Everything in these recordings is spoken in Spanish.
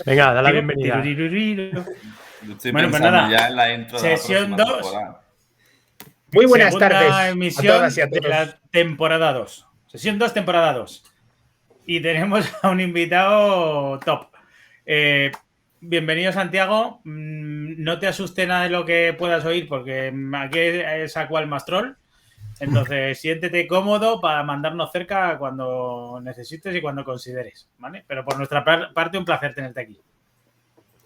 Venga, da la bienvenida. Yo estoy Bueno, pues pensando nada, ya en la intro de la sesión próxima 2. temporada. Muy buenas Segunda tardes a emisión todas y a de todos. la temporada 2. Sesión 2, temporada 2. Y tenemos a un invitado top. Bienvenido, Santiago. No te asuste nada de lo que puedas oír, porque aquí sacó al Mastrol. Entonces, siéntete cómodo para mandarnos cerca cuando necesites y cuando consideres, ¿vale? Pero por nuestra parte, un placer tenerte aquí.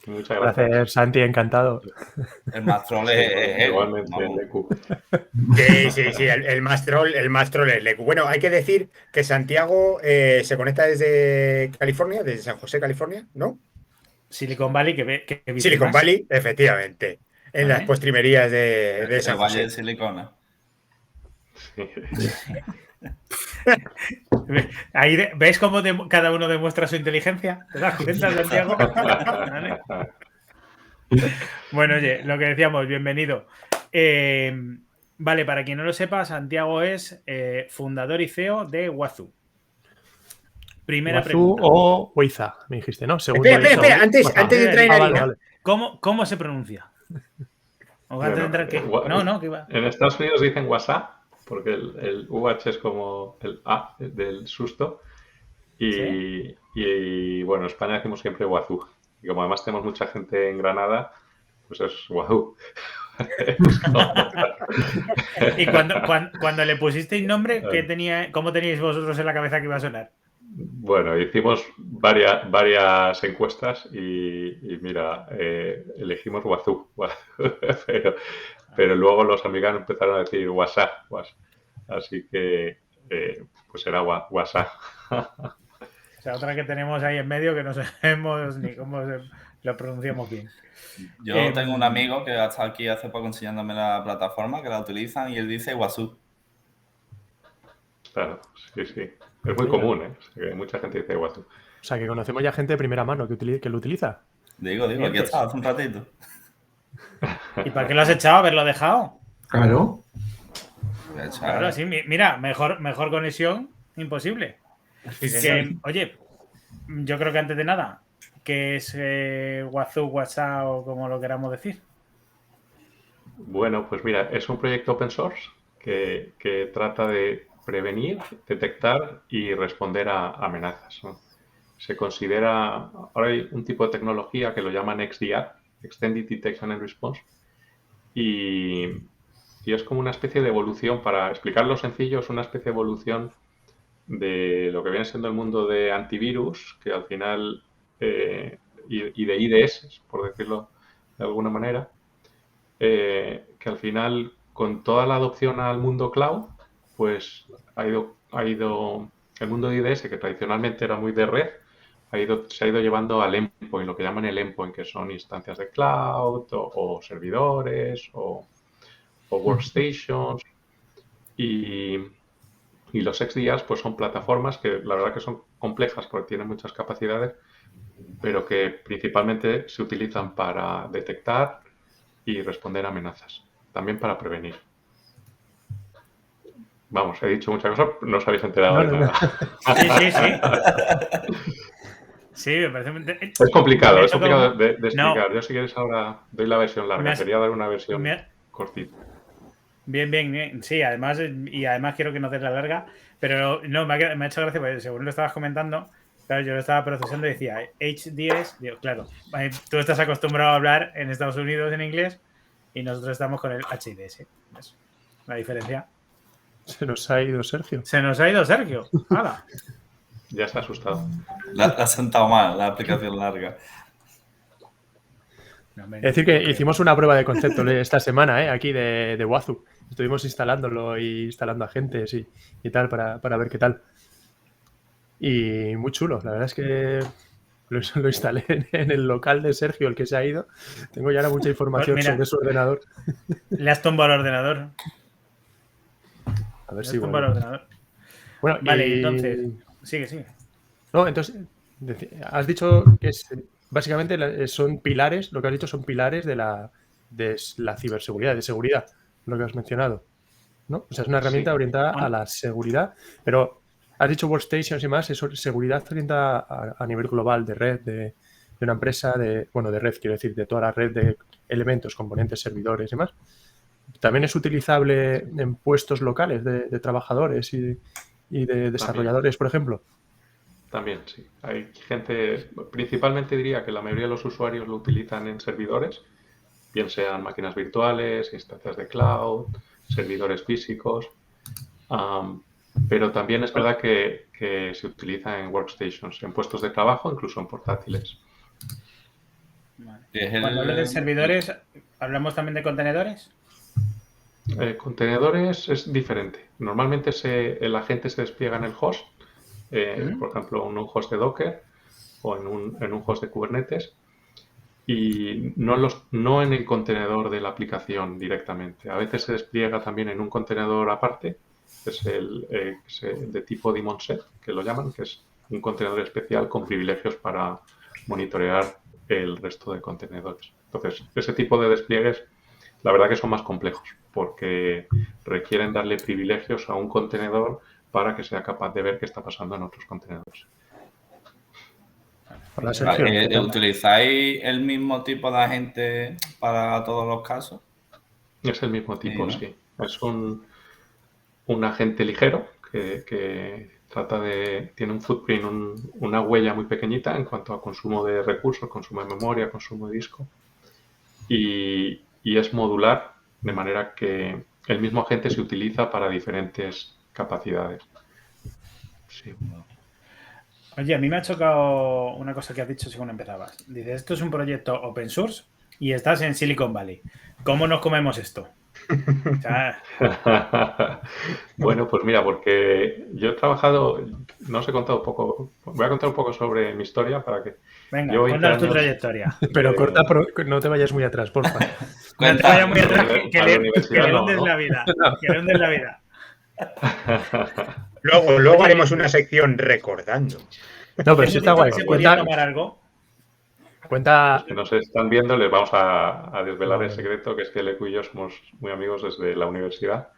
Muchas gracias. Placer, Santi, encantado. El Mastrol Sí, es él. igualmente, Vamos. Lecu. Sí, el Mastrol es Lecu. Bueno, hay que decir que Santiago se conecta desde California, desde San José, California, ¿no? Silicon Valley, que viste Silicon más. Valley, efectivamente. En Vale. las postrimerías de El San Valle José. de Silicona. Ahí ¿ves cómo cada uno demuestra su inteligencia? ¿Te das cuenta, Santiago? ¿Vale? Bueno, oye, lo que decíamos, bienvenido. Vale, para quien no lo sepa, Santiago es fundador y CEO de Wazoo. Primera Wazoo pregunta. o Weiza, me dijiste, ¿no? Según Espera, antes Wazoo. de entrar en harina. Vale. ¿Cómo se pronuncia? ¿O antes de entrar qué? No, ¿qué va? En Estados Unidos dicen WhatsApp, porque el UH es como el A del susto. Y bueno, en España decimos siempre Wazoo. Y como además tenemos mucha gente en Granada, pues es Wazoo. Y cuando le pusisteis nombre, ¿cómo teníais vosotros en la cabeza que iba a sonar? Bueno, hicimos varias encuestas y mira, elegimos Wazoo. Pero luego los americanos empezaron a decir WhatsApp. Así que pues era WhatsApp. O sea, otra que tenemos ahí en medio que no sabemos ni cómo lo pronunciamos bien. Yo tengo un amigo que ha estado aquí hace poco enseñándome la plataforma, que la utilizan, y él dice Wazoo. Claro, sí. Es muy común, ¿eh? O sea, que mucha gente dice Wazoo. O sea, que conocemos ya gente de primera mano que lo utiliza. Digo, aquí está, hace un ratito. ¿Y para qué lo has echado? ¿Haberlo dejado? Claro. Claro, sí, mira, mejor conexión, imposible. Oye, yo creo que antes de nada, ¿qué es Wazoo, WhatsApp o como lo queramos decir? Bueno, pues mira, es un proyecto open source que trata de prevenir, detectar y responder a amenazas, ¿no? Se considera, ahora hay un tipo de tecnología que lo llaman XDR, Extended Detection and Response, y es como una especie de evolución, para explicarlo sencillo, es una especie de evolución de lo que viene siendo el mundo de antivirus, que al final, y de IDS, por decirlo de alguna manera, que al final, con toda la adopción al mundo cloud, pues ha ido el mundo de IDS, que tradicionalmente era muy de red, se ha ido llevando al endpoint, lo que llaman el endpoint, que son instancias de cloud o servidores o workstations. Y los XDRs pues son plataformas que la verdad que son complejas porque tienen muchas capacidades, pero que principalmente se utilizan para detectar y responder a amenazas, también para prevenir. Vamos, he dicho muchas cosas, no os habéis enterado de nada. Sí. Sí, me parece... Es complicado de explicar. No. Yo si quieres ahora doy la versión larga, quería dar una versión cortita. Bien. Sí, además quiero que nos des la larga, pero no, me ha hecho gracia porque según lo estabas comentando, claro, yo lo estaba procesando y decía HDS, digo, claro, tú estás acostumbrado a hablar en Estados Unidos en inglés y nosotros estamos con el HDS. ¿Ves la diferencia? Se nos ha ido Sergio. ¡Hala! Ya está asustado. La ha sentado mal la aplicación larga. Es decir, que hicimos una prueba de concepto esta semana, aquí de Wazoo. Estuvimos instalándolo y instalando agentes y tal para ver qué tal. Y muy chulo. La verdad es que lo instalé en el local de Sergio, el que se ha ido. Tengo ya mucha información sobre su ordenador. Le has tumbado el ordenador. A ver si el ordenador. Bueno, vale, entonces, sigue. No, entonces, has dicho que básicamente son pilares, lo que has dicho son pilares de la ciberseguridad, de seguridad, lo que has mencionado, ¿no? O sea, es una herramienta orientada a la seguridad, pero has dicho workstations y más, eso, seguridad orientada a nivel global de red, de una empresa, de red, quiero decir, de toda la red de elementos, componentes, servidores y demás. También es utilizable en puestos locales de trabajadores y de desarrolladores, por ejemplo. También, sí. Hay gente, principalmente diría que la mayoría de los usuarios lo utilizan en servidores, bien sean máquinas virtuales, instancias de cloud, servidores físicos, pero también es verdad que se utiliza en workstations, en puestos de trabajo, incluso en portátiles. Vale. Cuando hablamos de servidores, ¿hablamos también de contenedores? Contenedores es diferente. Normalmente el agente se despliega en el host, por ejemplo, en un host de Docker o en un host de Kubernetes, y no en el contenedor de la aplicación directamente. A veces se despliega también en un contenedor aparte, que es el de tipo daemon set, que lo llaman, que es un contenedor especial con privilegios para monitorear el resto de contenedores. Entonces, ese tipo de despliegues, la verdad que son más complejos, porque requieren darle privilegios a un contenedor para que sea capaz de ver qué está pasando en otros contenedores. Hola, Sergio. ¿Utilizáis el mismo tipo de agente para todos los casos? Es el mismo tipo, sí. Es un agente ligero que tiene un footprint, una huella muy pequeñita en cuanto a consumo de recursos, consumo de memoria, consumo de disco. Y es modular, de manera que el mismo agente se utiliza para diferentes capacidades. Sí. Oye, a mí me ha chocado una cosa que has dicho según empezabas. Dices, esto es un proyecto open source y estás en Silicon Valley. ¿Cómo nos comemos esto? O sea... Bueno, pues mira, porque yo he trabajado, no os he contado poco, voy a contar un poco sobre mi historia para que... Venga, cuéntanos tu trayectoria. Pero corta, no te vayas muy atrás, porfa. No te vayas muy atrás, que le hundes la vida. Que le hundes la vida. Luego haremos una sección recordando. No, pero sí está guay. ¿Se podía tomar algo? Cuenta... Los que nos están viendo les vamos a desvelar el secreto, que es que Leku y yo somos muy amigos desde la universidad.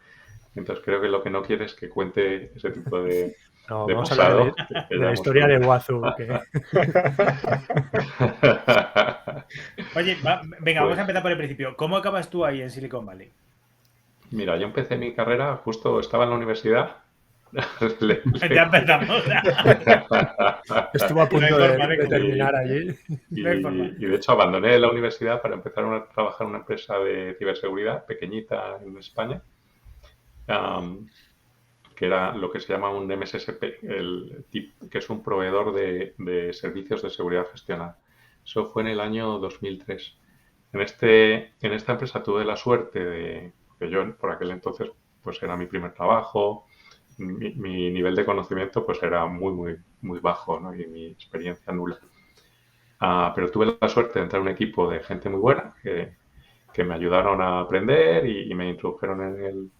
Entonces creo que lo que no quiere es que cuente ese tipo de... No, vamos a hablar de la historia de Wazoo. Oye, venga, vamos a empezar por el principio. ¿Cómo acabas tú ahí en Silicon Valley? Mira, yo empecé mi carrera, justo estaba en la universidad. Ya empezamos. Estuvo a punto de terminar allí. Y de hecho abandoné la universidad para empezar a trabajar en una empresa de ciberseguridad pequeñita en España, que era lo que se llama un MSSP, que es un proveedor de servicios de seguridad gestionada. Eso fue en el año 2003. En esta empresa tuve la suerte de que yo, por aquel entonces, pues era mi primer trabajo. Mi nivel de conocimiento pues era muy, muy, muy bajo, ¿no? Y mi experiencia nula. Pero tuve la suerte de entrar en un equipo de gente muy buena que me ayudaron a aprender y me introdujeron en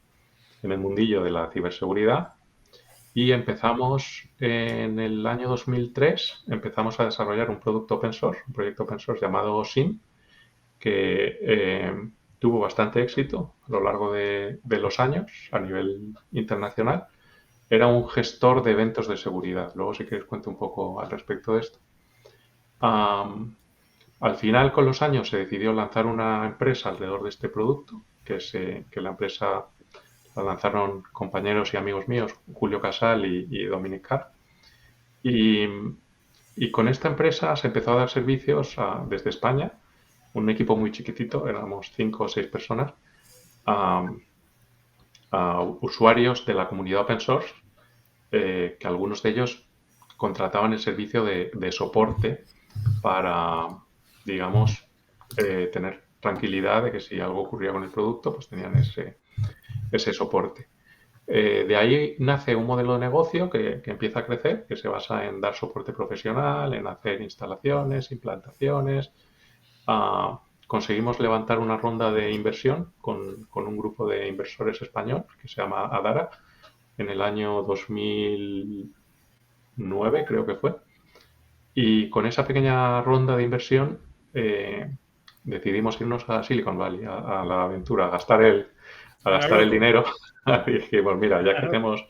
el mundillo de la ciberseguridad. Y empezamos en el año 2003, empezamos a desarrollar un proyecto open source llamado SIM, que tuvo bastante éxito a lo largo de los años a nivel internacional. Era un gestor de eventos de seguridad. Luego, si queréis, cuento un poco al respecto de esto. Al final, con los años, se decidió lanzar una empresa alrededor de este producto, que la empresa la lanzaron compañeros y amigos míos, Julio Casal y Dominic Carr. Y con esta empresa se empezó a dar servicios desde España, un equipo muy chiquitito, éramos 5 o 6 personas, a usuarios de la comunidad open source, que algunos de ellos contrataban el servicio de soporte para, digamos, tener tranquilidad de que si algo ocurría con el producto, pues tenían ese soporte. De ahí nace un modelo de negocio que empieza a crecer, que se basa en dar soporte profesional, en hacer instalaciones, implantaciones. Conseguimos levantar una ronda de inversión con un grupo de inversores español que se llama Adara en el año 2009, creo que fue. Y con esa pequeña ronda de inversión decidimos irnos a Silicon Valley, a la aventura, a gastar el dinero. Y dijimos, mira, ya que tenemos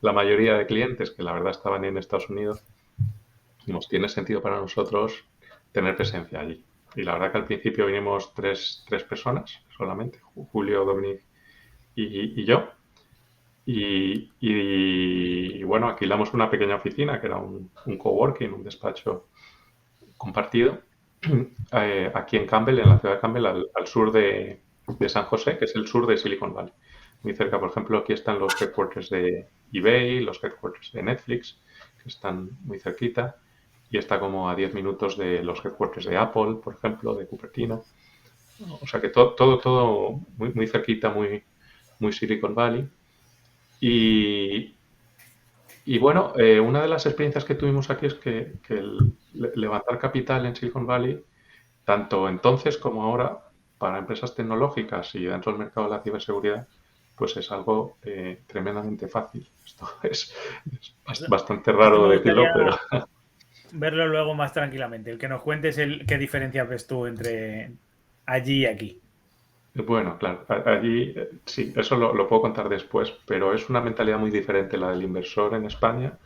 la mayoría de clientes, que la verdad estaban en Estados Unidos, nos tiene sentido para nosotros tener presencia allí. Y la verdad que al principio vinimos tres personas solamente, Julio, Dominic y yo. Y bueno, alquilamos una pequeña oficina que era un coworking, un despacho compartido, aquí en Campbell, en la ciudad de Campbell, al sur de San José, que es el sur de Silicon Valley. Muy cerca, por ejemplo, aquí están los headquarters de eBay, los headquarters de Netflix, que están muy cerquita, y está como a 10 minutos de los headquarters de Apple, por ejemplo, de Cupertino. O sea que todo muy cerquita, muy Silicon Valley. Y bueno, una de las experiencias que tuvimos aquí es que levantar capital en Silicon Valley, tanto entonces como ahora, para empresas tecnológicas y dentro del mercado de la ciberseguridad, pues es algo tremendamente fácil. Esto es bastante raro Me decirlo, gustaría pero verlo luego más tranquilamente. El que nos cuentes qué diferencias ves tú entre allí y aquí. bueno, claro, allí sí, eso lo puedo contar después, pero es una mentalidad muy diferente la del inversor en España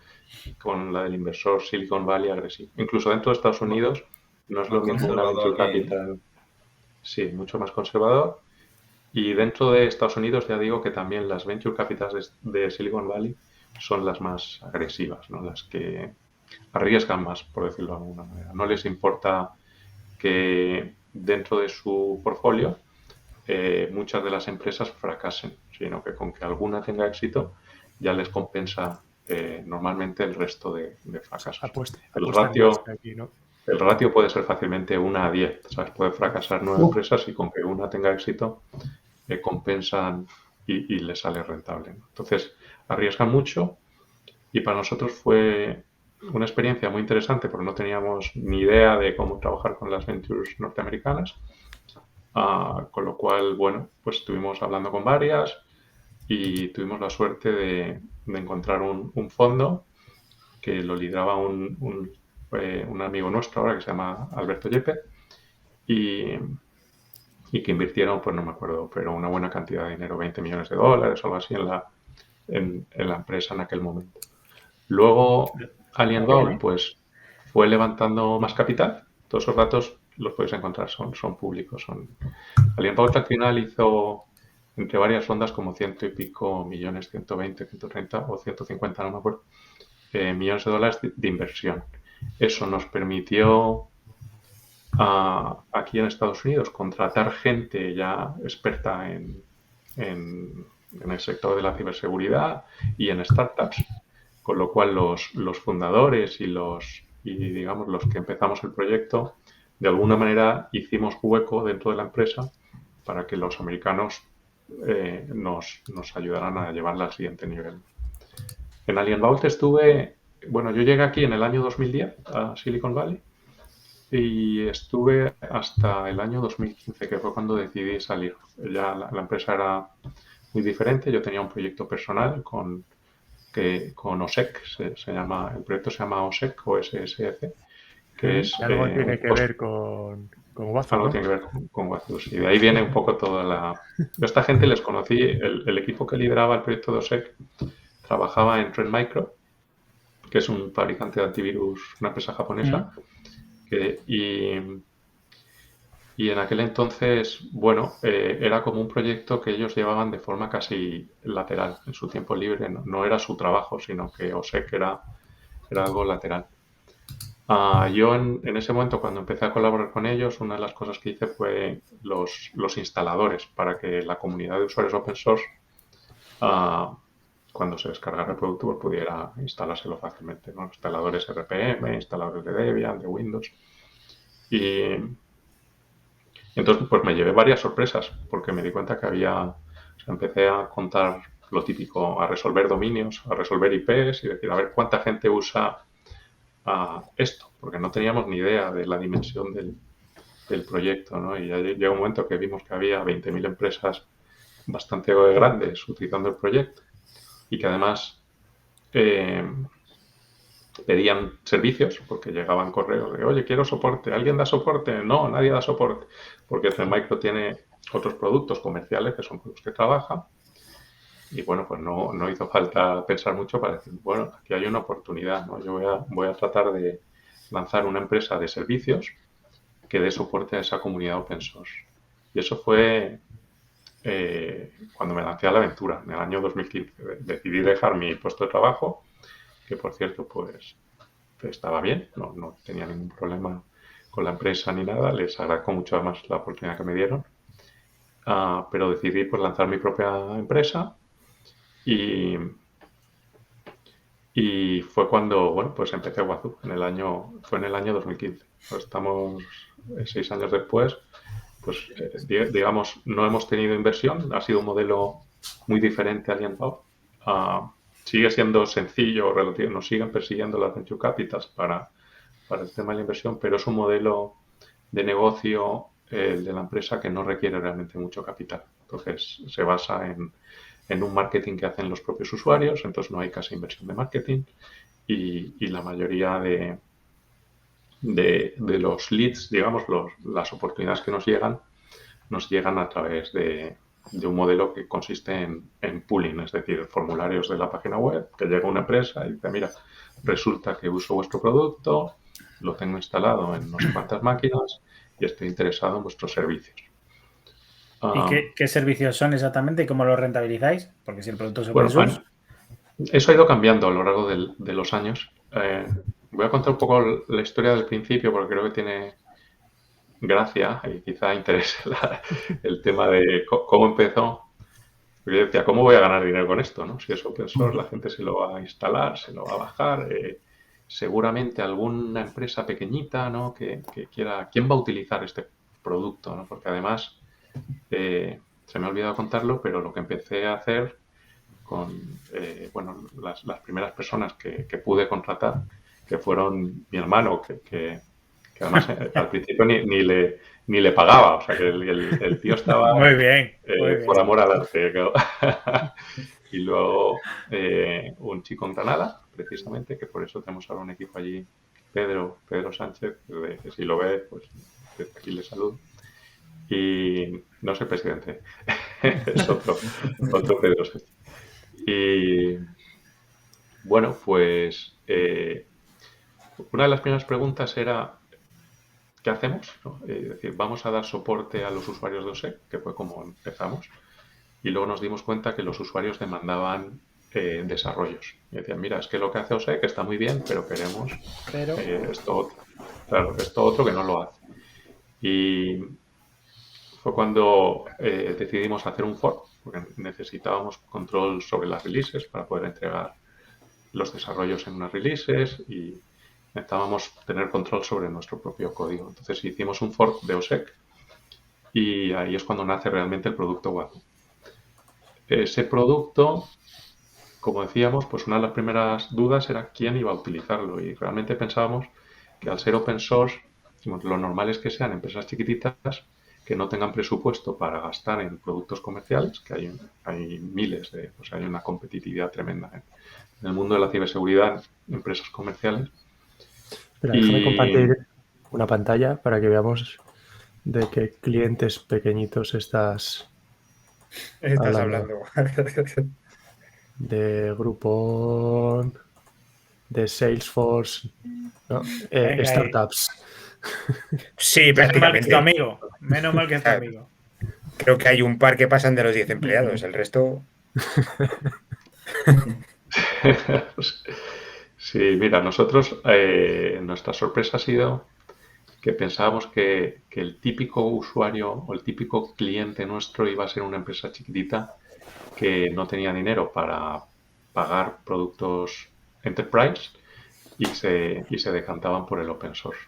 con la del inversor Silicon Valley agresivo. Incluso dentro de Estados Unidos no es Más lo mismo una conservador venture aquí, ¿no? capital, sí, mucho más conservador. Y dentro de Estados Unidos ya digo que también las venture capitals de Silicon Valley son las más agresivas, ¿no? Las que arriesgan más, por decirlo de alguna manera. No les importa que dentro de su portfolio muchas de las empresas fracasen, sino que con que alguna tenga éxito ya les compensa normalmente el resto de fracasos. Apuestan más que aquí, ¿no? El ratio puede ser fácilmente 1 a 10, ¿sabes? Puede fracasar 9 empresas y con que una tenga éxito compensan y les sale rentable, ¿no? Entonces, arriesgan mucho y para nosotros fue una experiencia muy interesante porque no teníamos ni idea de cómo trabajar con las ventures norteamericanas. Con lo cual, bueno, pues estuvimos hablando con varias y tuvimos la suerte de encontrar un fondo que lo lideraba un amigo nuestro ahora que se llama Alberto Yepes y que invirtieron, pues no me acuerdo, pero una buena cantidad de dinero, 20 millones de dólares o algo así en la empresa en aquel momento. Luego, Alien Vault, pues fue levantando más capital. Todos esos datos los podéis encontrar, son públicos. Alien Vault al final hizo entre varias rondas como 100 y pico millones, 120, 130 o 150, no me acuerdo, millones de dólares de inversión. Eso nos permitió aquí en Estados Unidos contratar gente ya experta en el sector de la ciberseguridad y en startups, con lo cual los fundadores y digamos los que empezamos el proyecto, de alguna manera hicimos hueco dentro de la empresa para que los americanos nos ayudaran a llevarla al siguiente nivel. En Alien Vault yo llegué aquí en el año 2010 a Silicon Valley y estuve hasta el año 2015, que fue cuando decidí salir. Ya la empresa era muy diferente, yo tenía un proyecto personal con OSEC, el proyecto se llama OSEC, OSSF, que es... Algo tiene que ver con Wazu, algo ¿no? tiene que ver con Wazu, y de ahí viene un poco toda la... Yo a esta gente les conocí, el equipo que lideraba el proyecto de OSEC trabajaba en Trend Micro, que es un fabricante de antivirus, una empresa japonesa, y en aquel entonces, bueno, era como un proyecto que ellos llevaban de forma casi lateral, en su tiempo libre. No era su trabajo, sino que OSEC era algo lateral. Yo en ese momento, cuando empecé a colaborar con ellos, una de las cosas que hice fue los instaladores para que la comunidad de usuarios open source, cuando se descargara el producto, pues pudiera instalárselo fácilmente, ¿no? Instaladores RPM, instaladores de Debian, de Windows. Y entonces, pues me llevé varias sorpresas, porque me di cuenta que empecé a contar lo típico, a resolver dominios, a resolver IPs y decir, a ver cuánta gente usa esto, porque no teníamos ni idea de la dimensión del proyecto, ¿no? Y ya llegó un momento que vimos que había 20.000 empresas bastante grandes utilizando el proyecto y que además pedían servicios porque llegaban correos de, oye, quiero soporte, ¿alguien da soporte? No, nadie da soporte, porque Trend Micro tiene otros productos comerciales que son con los que trabaja. bueno, pues no hizo falta pensar mucho para decir, bueno, aquí hay una oportunidad, ¿no? Yo voy a tratar de lanzar una empresa de servicios que dé soporte a esa comunidad open source. Y eso fue cuando me lancé a la aventura, en el año 2015. Decidí dejar mi puesto de trabajo, que por cierto, pues estaba bien, no tenía ningún problema con la empresa ni nada, les agradezco mucho además la oportunidad que me dieron. Pero decidí pues lanzar mi propia empresa y fue cuando, bueno, pues empecé Wazoo fue en el año 2015. Pues estamos 6 años después, pues digamos, no hemos tenido inversión, ha sido un modelo muy diferente al Alienpub. Sigue siendo sencillo, relativo, nos siguen persiguiendo las venture capitals para el tema de la inversión, pero es un modelo de negocio el de la empresa que no requiere realmente mucho capital. Entonces se basa en un marketing que hacen los propios usuarios, entonces no hay casi inversión de marketing y la mayoría de los leads, digamos, las oportunidades que nos llegan a través de un modelo que consiste en pooling, es decir, formularios de la página web, que llega una empresa y dice, mira, resulta que uso vuestro producto, lo tengo instalado en no sé cuántas máquinas y estoy interesado en vuestros servicios. ¿Y qué servicios son exactamente y cómo los rentabilizáis? Porque si el producto es open Bueno, source... eso ha ido cambiando a lo largo de los años. Voy a contar un poco la historia del principio porque creo que tiene gracia y quizá interese el tema de cómo empezó. Porque yo decía, ¿cómo voy a ganar dinero con esto? ¿No? Si es open source, la gente se lo va a instalar, se lo va a bajar. Seguramente alguna empresa pequeñita, ¿no? que quiera, ¿quién va a utilizar este producto? ¿No? Porque además, se me ha olvidado contarlo, pero lo que empecé a hacer con bueno, las primeras personas que pude contratar, que fueron mi hermano, que además al principio ni le pagaba, o sea que el tío estaba Muy bien, muy bien. por amor al arte. Claro. Y luego un chico en Granada, precisamente, que por eso tenemos ahora un equipo allí, Pedro Sánchez, que si lo ve, pues desde aquí le saludo. Y no soy presidente, es otro Pedro Sánchez. Y bueno, pues una de las primeras preguntas era ¿qué hacemos? ¿No? Es decir, vamos a dar soporte a los usuarios de OSEC, que fue como empezamos, y luego nos dimos cuenta que los usuarios demandaban desarrollos. Y decían, mira, es que lo que hace OSEC está muy bien, pero queremos esto otro. Claro, esto otro que no lo hace. Y fue cuando decidimos hacer un fork, porque necesitábamos control sobre las releases para poder entregar los desarrollos en unas releases y necesitábamos tener control sobre nuestro propio código. Entonces hicimos un fork de OSEC y ahí es cuando nace realmente el producto Wazoo. Ese producto, como decíamos, pues una de las primeras dudas era quién iba a utilizarlo y realmente pensábamos que al ser open source, lo normal es que sean empresas chiquititas que no tengan presupuesto para gastar en productos comerciales, que hay miles pues hay una competitividad tremenda en el mundo de la ciberseguridad, empresas comerciales. Espera, déjame compartir una pantalla para que veamos de qué clientes pequeñitos estás hablando. De Groupon, de Salesforce, ¿no? Startups. Sí, prácticamente. Menos mal que es tu amigo. Creo que hay un par que pasan de los 10 empleados, el resto... Sí, mira, nosotros, nuestra sorpresa ha sido que pensábamos que el típico usuario o el típico cliente nuestro iba a ser una empresa chiquitita que no tenía dinero para pagar productos enterprise y se decantaban por el open source.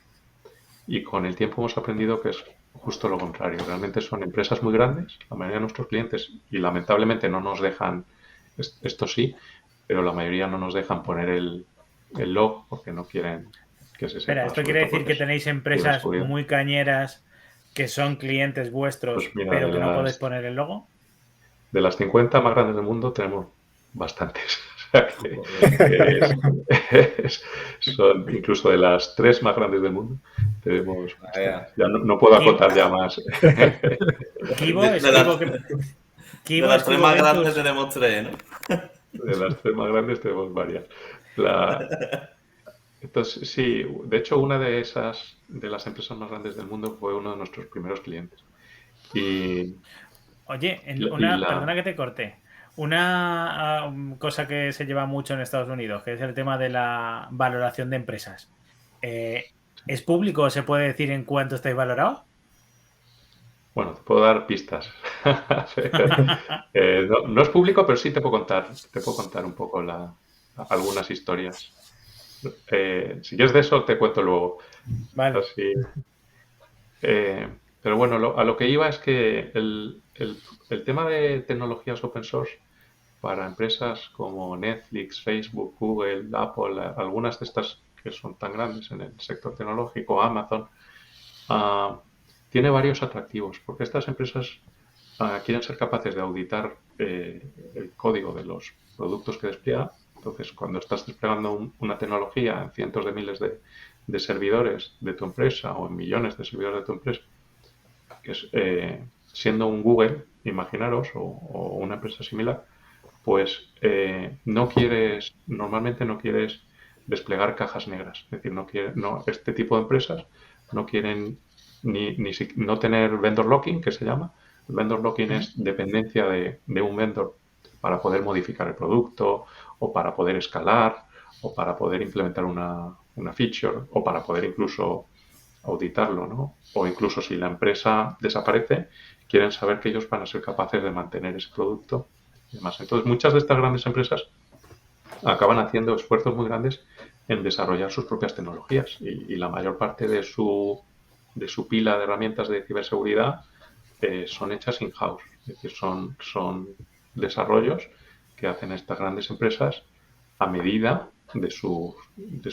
Y con el tiempo hemos aprendido que es justo lo contrario. Realmente son empresas muy grandes, la mayoría de nuestros clientes, y lamentablemente no nos dejan, esto sí, pero la mayoría no nos dejan poner el log porque no quieren que se sepa. Espera, ¿esto quiere decir que tenéis empresas muy cañeras que son clientes vuestros, pues mira, pero que no podéis poner el logo? De las 50 más grandes del mundo tenemos bastantes. O sea que son incluso de las 3 más grandes del mundo tenemos. Ya no puedo acotar ya más. Kibo, De las 3 más grandes tenemos 3, ¿no? De las 3 más grandes tenemos varias. Entonces, sí, de hecho, una de las empresas más grandes del mundo fue uno de nuestros primeros clientes. Oye, la- perdona que te corte. Una cosa que se lleva mucho en Estados Unidos, que es el tema de la valoración de empresas. ¿Es público? ¿Se puede decir en cuánto estáis valorados? Bueno, te puedo dar pistas. No es público, pero sí te puedo contar un poco algunas historias. Si quieres de eso, te cuento luego. Vale. Así. Pero bueno, a lo que iba es que el tema de tecnologías open source para empresas como Netflix, Facebook, Google, Apple, algunas de estas que son tan grandes en el sector tecnológico, Amazon, tiene varios atractivos, porque estas empresas quieren ser capaces de auditar el código de los productos que despliegan. Entonces, cuando estás desplegando una tecnología en cientos de miles de servidores de tu empresa o en millones de servidores de tu empresa, que es, siendo un Google, imaginaros, o una empresa similar, pues normalmente no quieres desplegar cajas negras. Es decir, este tipo de empresas no quieren no tener vendor locking, que se llama. El vendor locking es dependencia de un vendor para poder modificar el producto o para poder escalar o para poder implementar una feature o para poder incluso auditarlo, ¿no? O incluso si la empresa desaparece, quieren saber que ellos van a ser capaces de mantener ese producto y demás. Entonces, muchas de estas grandes empresas acaban haciendo esfuerzos muy grandes en desarrollar sus propias tecnologías y la mayor parte de su pila de herramientas de ciberseguridad son hechas in-house. Es decir, son desarrollos que hacen estas grandes empresas a medida de su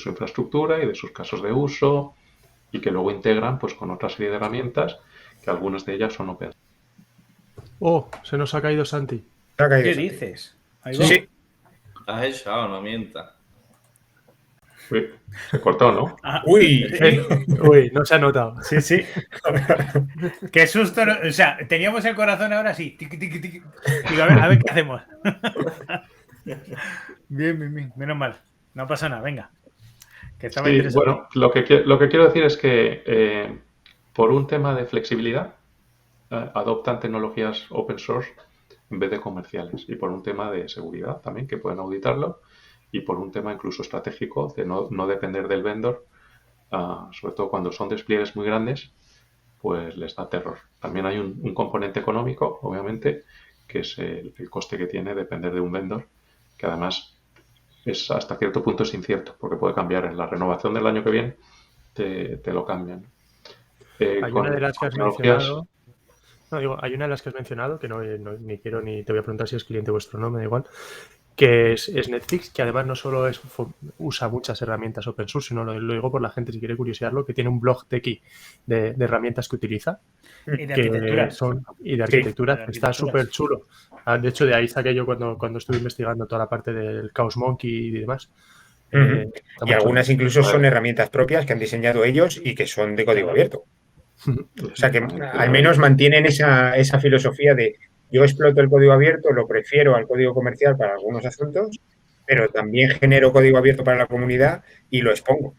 infraestructura y de sus casos de uso y que luego integran pues con otra serie de herramientas que algunas de ellas son open. Oh, se nos ha caído Santi. ¿Qué dices? Ahí va. Sí. Has echado, no mientas. Uy, se cortó, ¿no? Uy. Uy, no se ha notado. Sí, sí. Qué susto. O sea, teníamos el corazón ahora sí. Tiqui, tiqui, tiqui. Digo, a ver qué hacemos. Bien. Menos mal. No pasa nada, venga. Que estaba interesante. Bueno, lo que quiero decir es que por un tema de flexibilidad adoptan tecnologías open source en vez de comerciales y por un tema de seguridad también, que pueden auditarlo, y por un tema incluso estratégico de no depender del vendor, sobre todo cuando son despliegues muy grandes, pues les da terror. También hay un componente económico, obviamente, que es el coste que tiene depender de un vendor, que además es hasta cierto punto es incierto, porque puede cambiar en la renovación del año que viene, te lo cambian. Hay una de las que has mencionado. No, digo, hay una de las que has mencionado, que ni quiero ni te voy a preguntar si es cliente vuestro, no, me da igual, que es Netflix, que además no solo usa muchas herramientas open source, sino lo digo por la gente, si quiere curiosearlo, que tiene un blog tequi de herramientas que utiliza. Y de arquitectura. Y de arquitectura, Sí, está súper chulo. De hecho, de ahí saqué yo cuando estuve investigando toda la parte del Chaos Monkey y demás. Y algunas incluso son herramientas propias que han diseñado ellos y que son de código abierto. O sea que al menos mantienen esa filosofía de yo exploto el código abierto, lo prefiero al código comercial para algunos asuntos, pero también genero código abierto para la comunidad y lo expongo.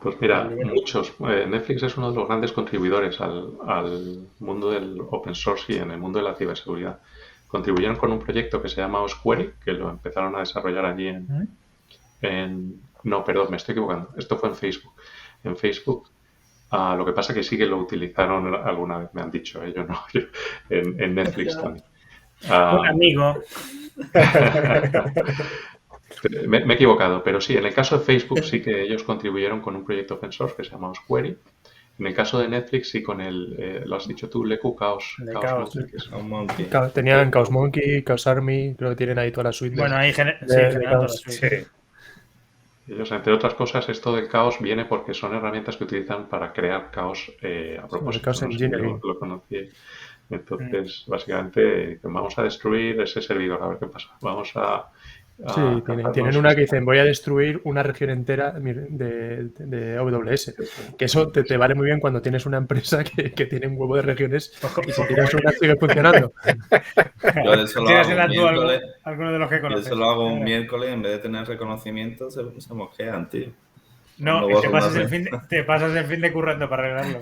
Pues mira, muchos. Netflix es uno de los grandes contribuidores al mundo del open source y en el mundo de la ciberseguridad. Contribuyeron con un proyecto que se llama Osquery, que lo empezaron a desarrollar allí no, perdón, me estoy equivocando. Esto fue en Facebook. En Facebook. Lo que pasa es que sí que lo utilizaron alguna vez, me han dicho, yo no, en Netflix también. Un amigo. Me he equivocado, pero sí, en el caso de Facebook sí que ellos contribuyeron con un proyecto open source que se llama Osquery. En el caso de Netflix sí con lo has dicho tú, Leku, Chaos Monkey. Tenían Chaos Monkey, Chaos Army, creo que tienen ahí toda la suite. Bueno, ahí generan toda la suite. Sí. Ellos, entre otras cosas, esto del caos viene porque son herramientas que utilizan para crear caos a propósito. Chaos Engineering. Lo conocí. Entonces, básicamente, vamos a destruir ese servidor, a ver qué pasa. Vamos a Sí, tienen una que dicen, voy a destruir una región entera de AWS. Que eso te vale muy bien cuando tienes una empresa que tiene un huevo de regiones y si tiras una sigue funcionando. Yo eso lo ¿Quieres hago un hacer tú miércoles. alguno de los que Yo conoces? eso lo hago un miércoles, en vez de tener reconocimiento, se mosquean, tío. No, Cuando te borro pasas, una te pasas el fin de currando para arreglarlo.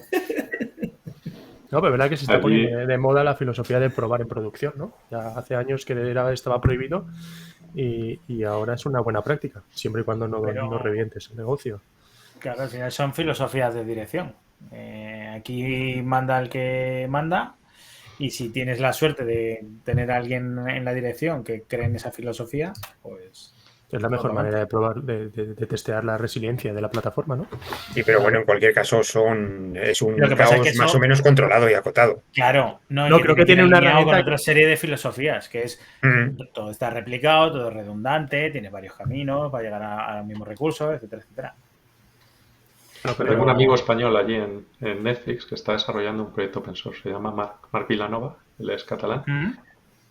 No, pero es verdad que se está Allí- poniendo de moda la filosofía de probar en producción, ¿no? Ya hace años que estaba prohibido y ahora es una buena práctica, siempre y cuando no revientes el negocio. Claro, al final son filosofías de dirección. Aquí manda el que manda y si tienes la suerte de tener a alguien en la dirección que cree en esa filosofía, pues... Es la mejor manera de probar, de testear la resiliencia de la plataforma, ¿no? Sí, pero bueno, en cualquier caso es un Lo que pasa es caos que más eso- o menos controlado y acotado. Claro, no, y No, que creo que tiene tiene una alineado con herramienta otra serie de filosofías, que es Mm. todo está replicado, todo es redundante, tiene varios caminos para llegar a los mismos recursos, etcétera, etcétera. Tengo un amigo español allí en Netflix que está desarrollando un proyecto open source. Se llama Marc Vilanova, él es catalán,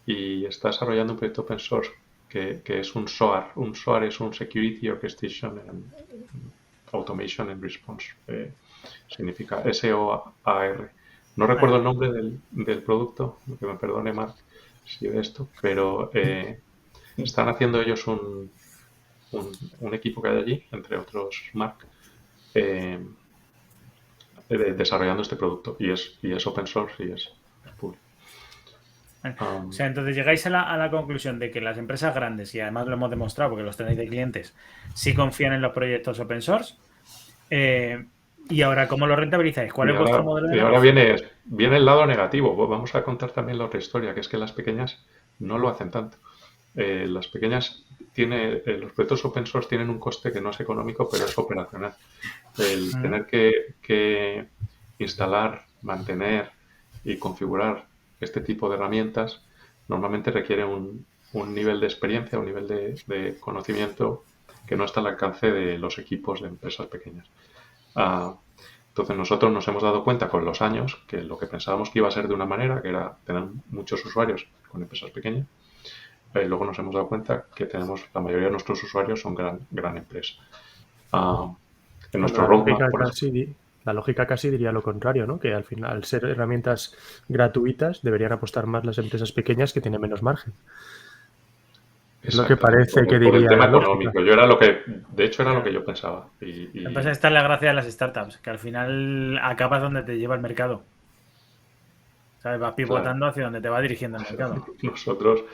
y está desarrollando un proyecto open source que es un SOAR. Un SOAR es un Security Orchestration and Automation and Response. Significa SOAR. No recuerdo el nombre del producto, que me perdone Marc si de esto, pero están haciendo ellos un equipo que hay allí, entre otros Marc, desarrollando este producto y es open source y es público. O sea, entonces llegáis a la conclusión de que las empresas grandes, y además lo hemos demostrado porque los tenéis de clientes, sí confían en los proyectos open source. Y ahora, ¿cómo lo rentabilizáis? ¿Cuál es vuestro modelo de Y ahora negocio? viene el lado negativo. Vamos a contar también la otra historia, que es que las pequeñas no lo hacen tanto. Las pequeñas los proyectos open source tienen un coste que no es económico, pero es operacional. El tener que instalar, mantener y configurar este tipo de herramientas normalmente requiere un nivel de experiencia, un nivel de conocimiento que no está al alcance de los equipos de empresas pequeñas. Entonces nosotros nos hemos dado cuenta con los años que lo que pensábamos que iba a ser de una manera, que era tener muchos usuarios con empresas pequeñas, luego nos hemos dado cuenta que la mayoría de nuestros usuarios son gran empresa. En nuestro roadmap, La lógica casi diría lo contrario, ¿no? Que al final, al ser herramientas gratuitas, deberían apostar más las empresas pequeñas que tienen menos margen. Es lo que parece que diría. Por el tema económico. De hecho, era lo que yo pensaba. Entonces, esta es la gracia de las startups, que al final acabas donde te lleva el mercado. ¿Sabes? Vas pivotando hacia donde te va dirigiendo el mercado. Nosotros,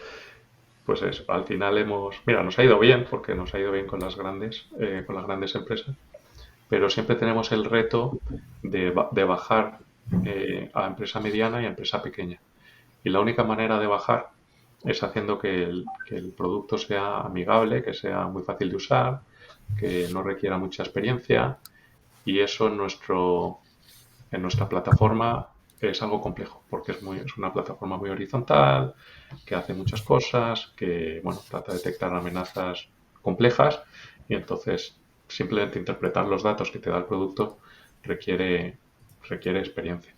pues eso, al final nos ha ido bien, porque nos ha ido bien con las grandes empresas, pero siempre tenemos el reto de bajar a empresa mediana y a empresa pequeña. Y la única manera de bajar es haciendo que el producto sea amigable, que sea muy fácil de usar, que no requiera mucha experiencia, y eso en nuestra plataforma es algo complejo, porque es una plataforma muy horizontal, que hace muchas cosas, que trata de detectar amenazas complejas, y entonces simplemente interpretar los datos que te da el producto requiere experiencia.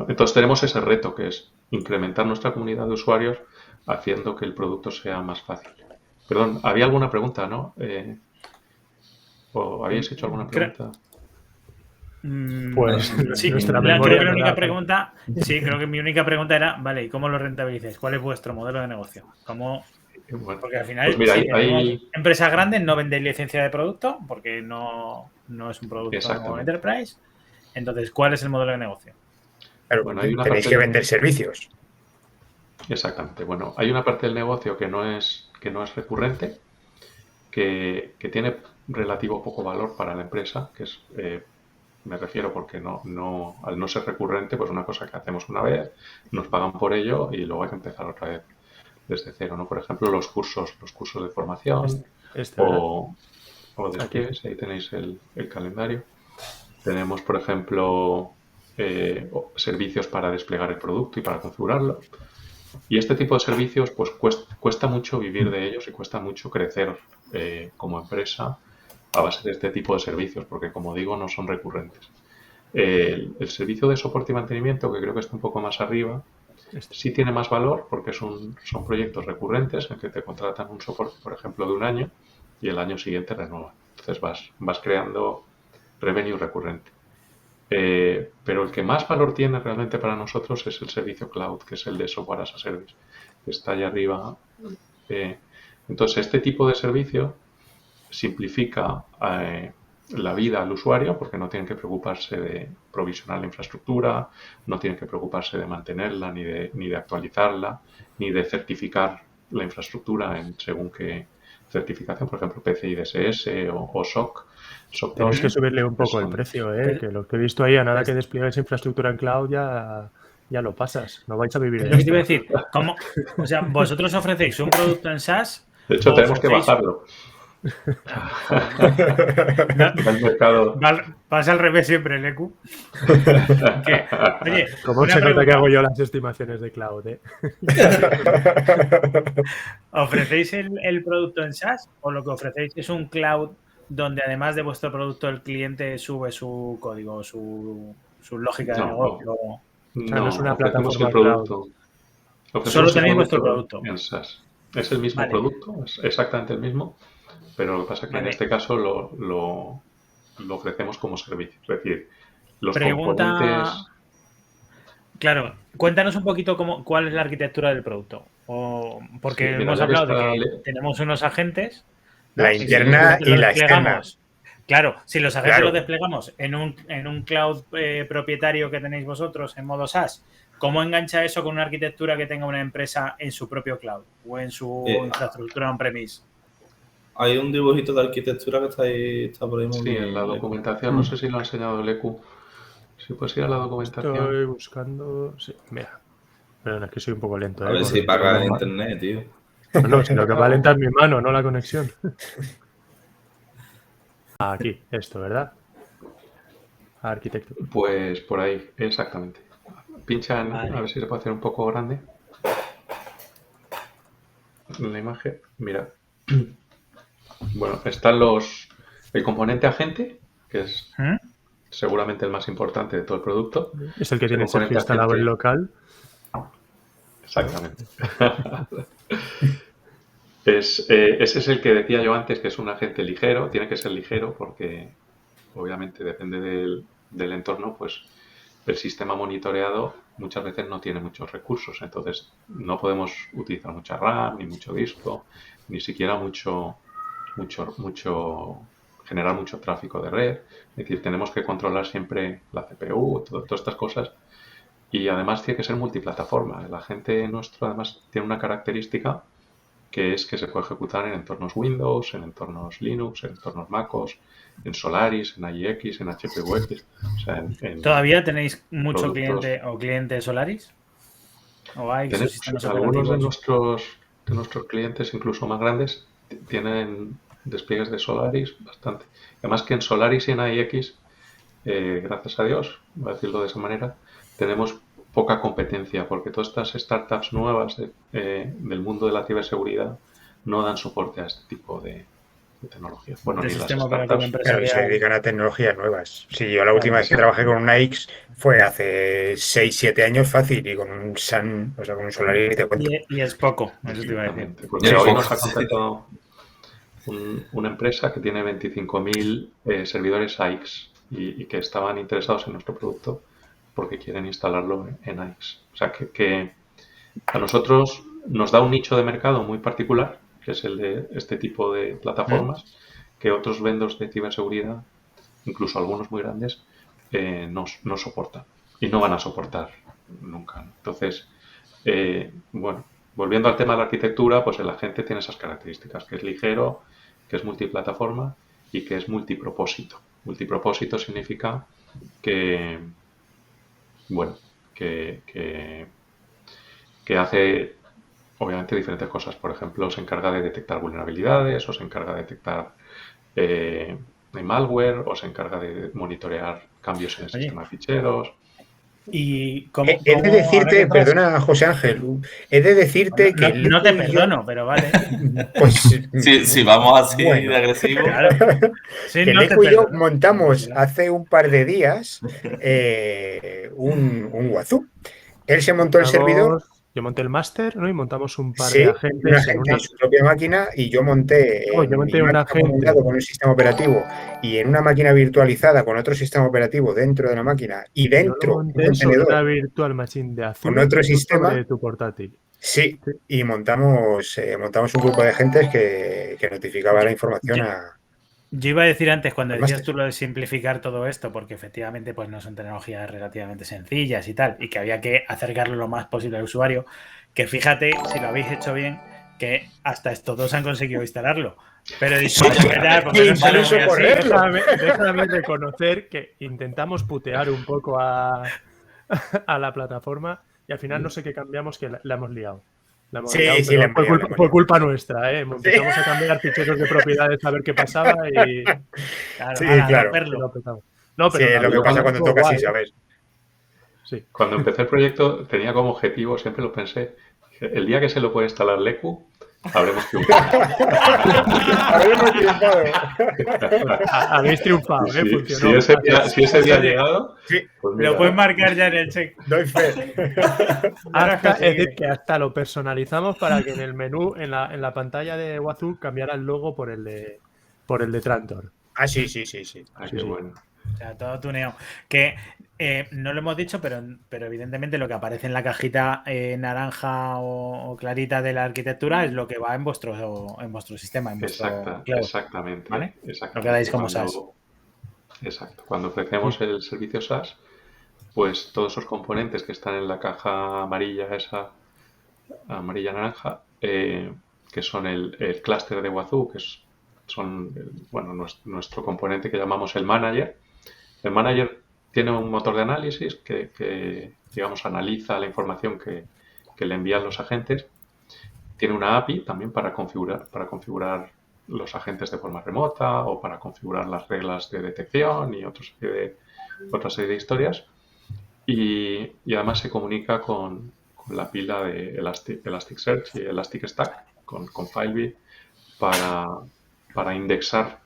Entonces tenemos ese reto, que es incrementar nuestra comunidad de usuarios haciendo que el producto sea más fácil. Perdón, había alguna pregunta, ¿no? ¿O habéis hecho alguna pregunta? Pues sí, nuestra creo memoria. que creo que mi única pregunta era, vale, ¿y cómo lo rentabilizáis? ¿Cuál es vuestro modelo de negocio? Porque al final, pues mira, empresas grandes no vendéis licencia de producto porque no es un producto enterprise. Entonces, ¿cuál es el modelo de negocio? Claro, tenéis que vender servicios. Exactamente. Bueno, hay una parte del negocio que no es recurrente, que tiene relativo poco valor para la empresa, que es, me refiero porque al no ser recurrente, pues una cosa que hacemos una vez, nos pagan por ello y luego hay que empezar otra vez desde cero, ¿no? Por ejemplo, los cursos de formación o despliegues, ahí tenéis el calendario. Tenemos, por ejemplo, servicios para desplegar el producto y para configurarlo. Y este tipo de servicios, pues cuesta mucho vivir de ellos y cuesta mucho crecer como empresa a base de este tipo de servicios, porque como digo, no son recurrentes. El servicio de soporte y mantenimiento, que creo que está un poco más arriba, Sí tiene más valor porque son proyectos recurrentes en que te contratan un soporte, por ejemplo, de un año y el año siguiente renuevan. Entonces vas creando revenue recurrente. Pero el que más valor tiene realmente para nosotros es el servicio cloud, que es el de software as a service, que está allá arriba. Entonces, este tipo de servicio simplifica la vida al usuario porque no tienen que preocuparse de provisionar la infraestructura, no tienen que preocuparse de mantenerla, ni de actualizarla, ni de certificar la infraestructura en según qué certificación, por ejemplo PCI DSS o SOC. Tenéis que subirle un poco el precio, que lo que he visto ahí, a nada que despliegues infraestructura en cloud ya lo pasas. No vais a vivir Es de lo que te iba a esto. decir. ¿Cómo? O sea, vosotros ofrecéis un producto en SaaS. De hecho, o tenemos que ofrecéis- bajarlo. No, El mercado. pasa al revés siempre el EQ. Oye, ¿Cómo una se nota que pregunta. hago yo las estimaciones de cloud? ¿Ofrecéis el producto en SaaS o lo que ofrecéis es un cloud donde además de vuestro producto el cliente sube su código, su lógica de No, negocio? sea, no es una ofrecemos plataforma el producto. Solo tenéis vuestro producto. En SaaS. Es el mismo Vale. producto, es exactamente el mismo, pero lo que pasa es que en este caso lo ofrecemos como servicio. Es decir, los componentes. Claro, cuéntanos un poquito cuál es la arquitectura del producto. Porque Sí, mira, hemos ya que hablado de está que tenemos unos agentes. La ¿no? interna Si y los la externa. desplegamos- Claro, si los agentes Claro. los desplegamos en un cloud propietario que tenéis vosotros en modo SaaS, ¿cómo engancha eso con una arquitectura que tenga una empresa en su propio cloud o en su infraestructura on-premise? Hay un dibujito de arquitectura que está por ahí muy Sí, bien. en la documentación, no sé si lo ha enseñado el EQ. Si puedes ir a la documentación. Estoy buscando. Sí, mira. Perdón, es que soy un poco lento. A ver si paga el internet, tío. No, si lo que va a alentar mi mano, no la conexión. Aquí, esto, ¿verdad? Arquitectura. Pues por ahí, exactamente. Pincha en, Vale. a ver si se puede hacer un poco grande. En la imagen, mira. Bueno, están el componente agente, que es seguramente el más importante de todo el producto. Es el que tiene Sergio instalado en local. Exactamente. Ese es el que decía yo antes, que es un agente ligero. Tiene que ser ligero porque obviamente depende del entorno, pues el sistema monitoreado muchas veces no tiene muchos recursos, entonces no podemos utilizar mucha RAM, ni mucho disco, ni siquiera generar mucho tráfico de red. Es decir, tenemos que controlar siempre la CPU, todas estas cosas. Y además tiene que ser multiplataforma. El agente nuestro además tiene una característica que es que se puede ejecutar en entornos Windows, en entornos Linux, en entornos MacOS, en Solaris, en AIX, en HPUX. O sea, ¿Todavía tenéis mucho productos. cliente Solaris? ¿O hay sistemas algunos operativos? de nuestros clientes, incluso más grandes, tienen despliegues de Solaris bastante. Además que en Solaris y en AIX, gracias a Dios, voy a decirlo de esa manera, tenemos poca competencia porque todas estas startups nuevas del mundo de la ciberseguridad no dan soporte a este tipo de tecnología. Bueno, De ni sistema las operativo startups. Claro, y se dedican a tecnologías nuevas. Sí, yo la última vez que trabajé con una X fue hace 6-7 años fácil y con un Sun, o sea, con un Solaris ni te cuento. Y es poco, eso te iba a decir. Exactamente. Pues mira, hoy nos ha contactado una empresa que tiene 25.000 servidores AIX y que estaban interesados en nuestro producto porque quieren instalarlo en AIX. O sea, que a nosotros nos da un nicho de mercado muy particular, que es el de este tipo de plataformas, que otros vendors de ciberseguridad, incluso algunos muy grandes, no soportan y no van a soportar nunca. Entonces, bueno, volviendo al tema de la arquitectura, pues el agente tiene esas características, que es ligero, que es multiplataforma y que es multipropósito. Multipropósito significa que, bueno, que hace obviamente diferentes cosas. Por ejemplo, se encarga de detectar vulnerabilidades o se encarga de detectar malware o se encarga de monitorear cambios en el sistema de ficheros. ¿Y cómo, he de decirte, perdona José Ángel, he de decirte que... No te perdono, pero vale. Pues, si vamos así bueno. de agresivo. Claro. Sí, que no Leku te y yo perdono. montamos hace un par de días un Wazoo. Él se montó el servidor. Yo monté el máster, ¿no? Y montamos un par Sí, de un agentes agente en su propia máquina y yo monté No, en yo monté mi un máquina agente. montado con un sistema operativo y en una máquina virtualizada con otro sistema operativo dentro de la máquina y Yo lo dentro un monté sobre una contenedor virtual machine de con Azure otro y tú sistema. sobre tu portátil. Sí, Sí. y montamos un grupo de agentes que notificaba la información a... Yo iba a decir antes, cuando al decías máster. tú lo de simplificar todo esto, porque efectivamente pues no son tecnologías relativamente sencillas y tal, y que había que acercarlo lo más posible al usuario, que fíjate, si lo habéis hecho bien, que hasta estos dos han conseguido instalarlo. Pero he dicho, Sí, ya, porque no será incluso muy así. correrlo. Déjame reconocer que intentamos putear un poco a la plataforma y al final no sé qué cambiamos que la hemos liado. La hemos liado, Sí, pero la hemos liado, la hemos fue liado. culpa nuestra, ¿eh? Empezamos a cambiar ficheros de propiedades a ver qué pasaba y Claro, Sí, ala, claro. romperlo. lo petamos. No, Sí, pero es lo que pasa cuando toca así, guay, ¿eh? ¿sabes? Sí. Cuando empecé el proyecto tenía como objetivo, siempre lo pensé, el día que se lo puede instalar Leku, habremos triunfado. Habremos triunfado. Habéis triunfado, ¿eh? Si Funcionó. ese día ha llegado, Sí, pues mira, Lo puedes marcar ya en el check. doy fe. Es decir, que hasta lo personalizamos para que en el menú, en la pantalla de Wazoo, cambiara el logo por el de Trantor. Ah, sí. qué Sí. bueno. O sea, todo tuneo. Que no lo hemos dicho, pero evidentemente lo que aparece en la cajita naranja o clarita de la arquitectura es lo que va en vuestro sistema, en vuestro cloud. Exactamente. ¿Vale? Exactamente. Lo que dais como SaaS. Exacto. Cuando ofrecemos el servicio SaaS, pues todos esos componentes que están en la caja amarilla, esa amarilla-naranja, que son el clúster de Wazoo, son nuestro componente que llamamos el manager. El manager tiene un motor de análisis que digamos, analiza la información que le envían los agentes. Tiene una API también para configurar los agentes de forma remota o para configurar las reglas de detección y otra serie de historias. Y además se comunica con la pila de Elasticsearch y Elasticstack, con FileBit, para indexar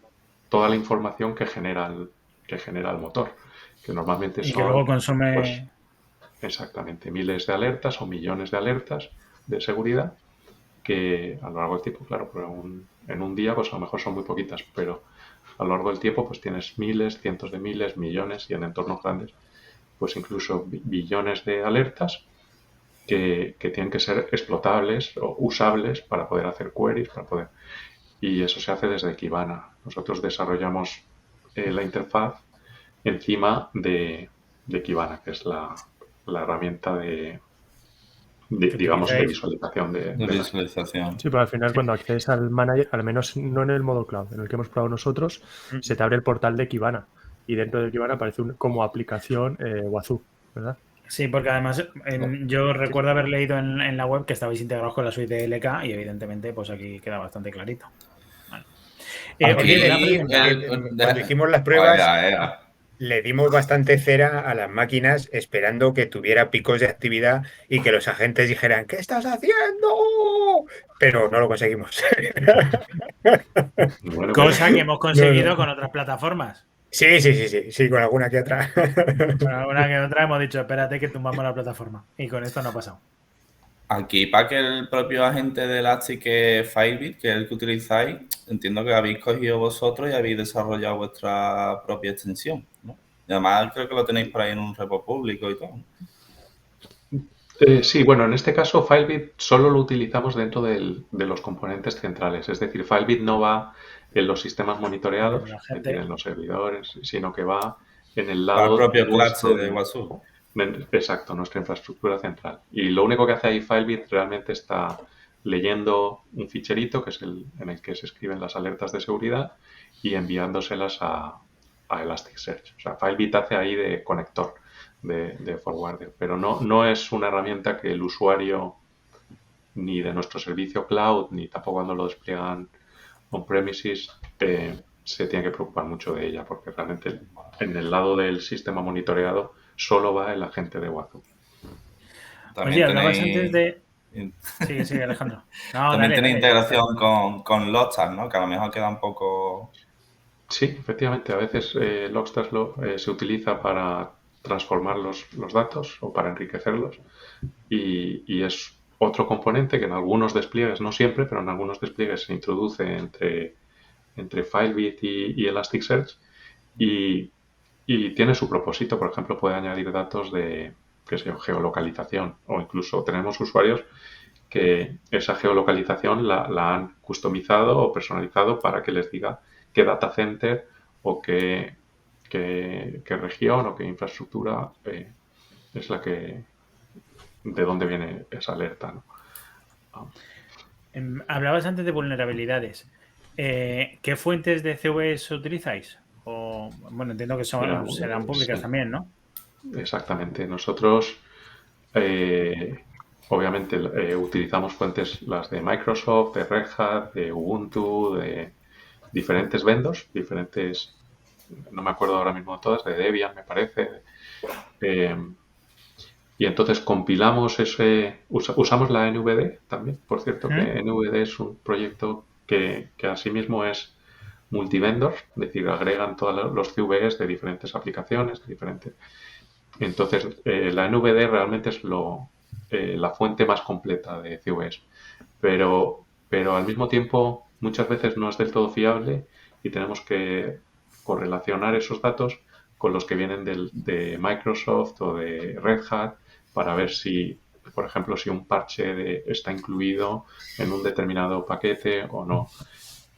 toda la información que genera el motor, que normalmente Y son, que luego consume. pues, exactamente, miles de alertas o millones de alertas de seguridad que a lo largo del tiempo, claro, en un día pues a lo mejor son muy poquitas, pero a lo largo del tiempo pues tienes miles, cientos de miles, millones y en entornos grandes pues incluso billones de alertas que tienen que ser explotables o usables para poder hacer queries, y eso se hace desde Kibana. Nosotros desarrollamos la interfaz encima de Kibana, que es la herramienta digamos, de visualización De visualización. Sí, pero al final cuando accedes al manager, al menos no en el modo cloud, en el que hemos probado nosotros, se te abre el portal de Kibana y dentro de Kibana aparece como aplicación Wazoo, ¿verdad? Sí, porque además yo recuerdo haber leído en la web que estabais integrados con la suite de LK y evidentemente pues aquí queda bastante clarito. Vale. Cuando hicimos las pruebas le dimos bastante cera a las máquinas esperando que tuviera picos de actividad y que los agentes dijeran ¿qué estás haciendo? Pero no lo conseguimos. Bueno, Cosa que hemos conseguido con otras plataformas. Sí, con alguna que otra. Con alguna que otra hemos dicho, espérate que tumbamos la plataforma. Y con esto no ha pasado. Aquí, para que el propio agente de Elastic es FileBit, que es el que utilizáis, entiendo que habéis cogido vosotros y habéis desarrollado vuestra propia extensión, ¿no? Y además creo que lo tenéis por ahí en un repo público y todo, ¿no? Sí, bueno, en este caso FileBit solo lo utilizamos dentro de los componentes centrales. Es decir, FileBit no va en los sistemas monitoreados que tienen los servidores, sino que va en el lado Para el propio nuestro cluster de Wazoo. Exacto, nuestra infraestructura central. Y lo único que hace ahí FileBit realmente está leyendo un ficherito, que es en el que se escriben las alertas de seguridad, y enviándoselas a Elasticsearch. O sea, FileBit hace ahí de conector, de forwarder, pero no es una herramienta que el usuario ni de nuestro servicio cloud, ni tampoco cuando lo despliegan on-premises, se tiene que preocupar mucho de ella, porque realmente en el lado del sistema monitoreado solo va el agente de Wazoo. Oye, hablabas antes de... Sí, Alejandro. No, también tiene integración dale. con Logstar, ¿no? Que a lo mejor queda un poco... Sí, efectivamente. A veces Logstar se utiliza para transformar los datos o para enriquecerlos. Y es otro componente que en algunos despliegues, no siempre, pero en algunos despliegues se introduce entre Filebit y Elasticsearch y tiene su propósito. Por ejemplo, puede añadir datos de geolocalización, o incluso tenemos usuarios que esa geolocalización la han customizado o personalizado para que les diga qué data center o qué región o qué infraestructura es la que, de dónde viene esa alerta, ¿no? Hablabas antes de vulnerabilidades. ¿Qué fuentes de CVS utilizáis? O, bueno, entiendo que serán públicas sí, también, ¿no? Exactamente. Nosotros, obviamente, utilizamos fuentes, las de Microsoft, de Red Hat, de Ubuntu, de diferentes vendors, no me acuerdo ahora mismo de todas, de Debian, me parece. Y entonces compilamos usamos la NVD también, por cierto, que NVD es un proyecto que asimismo es multivendor, es decir, agregan todos los CVEs de diferentes aplicaciones, Entonces, la NVD realmente es la fuente más completa de CVEs, pero al mismo tiempo muchas veces no es del todo fiable y tenemos que correlacionar esos datos con los que vienen de Microsoft o de Red Hat para ver si, por ejemplo, si un parche está incluido en un determinado paquete o no.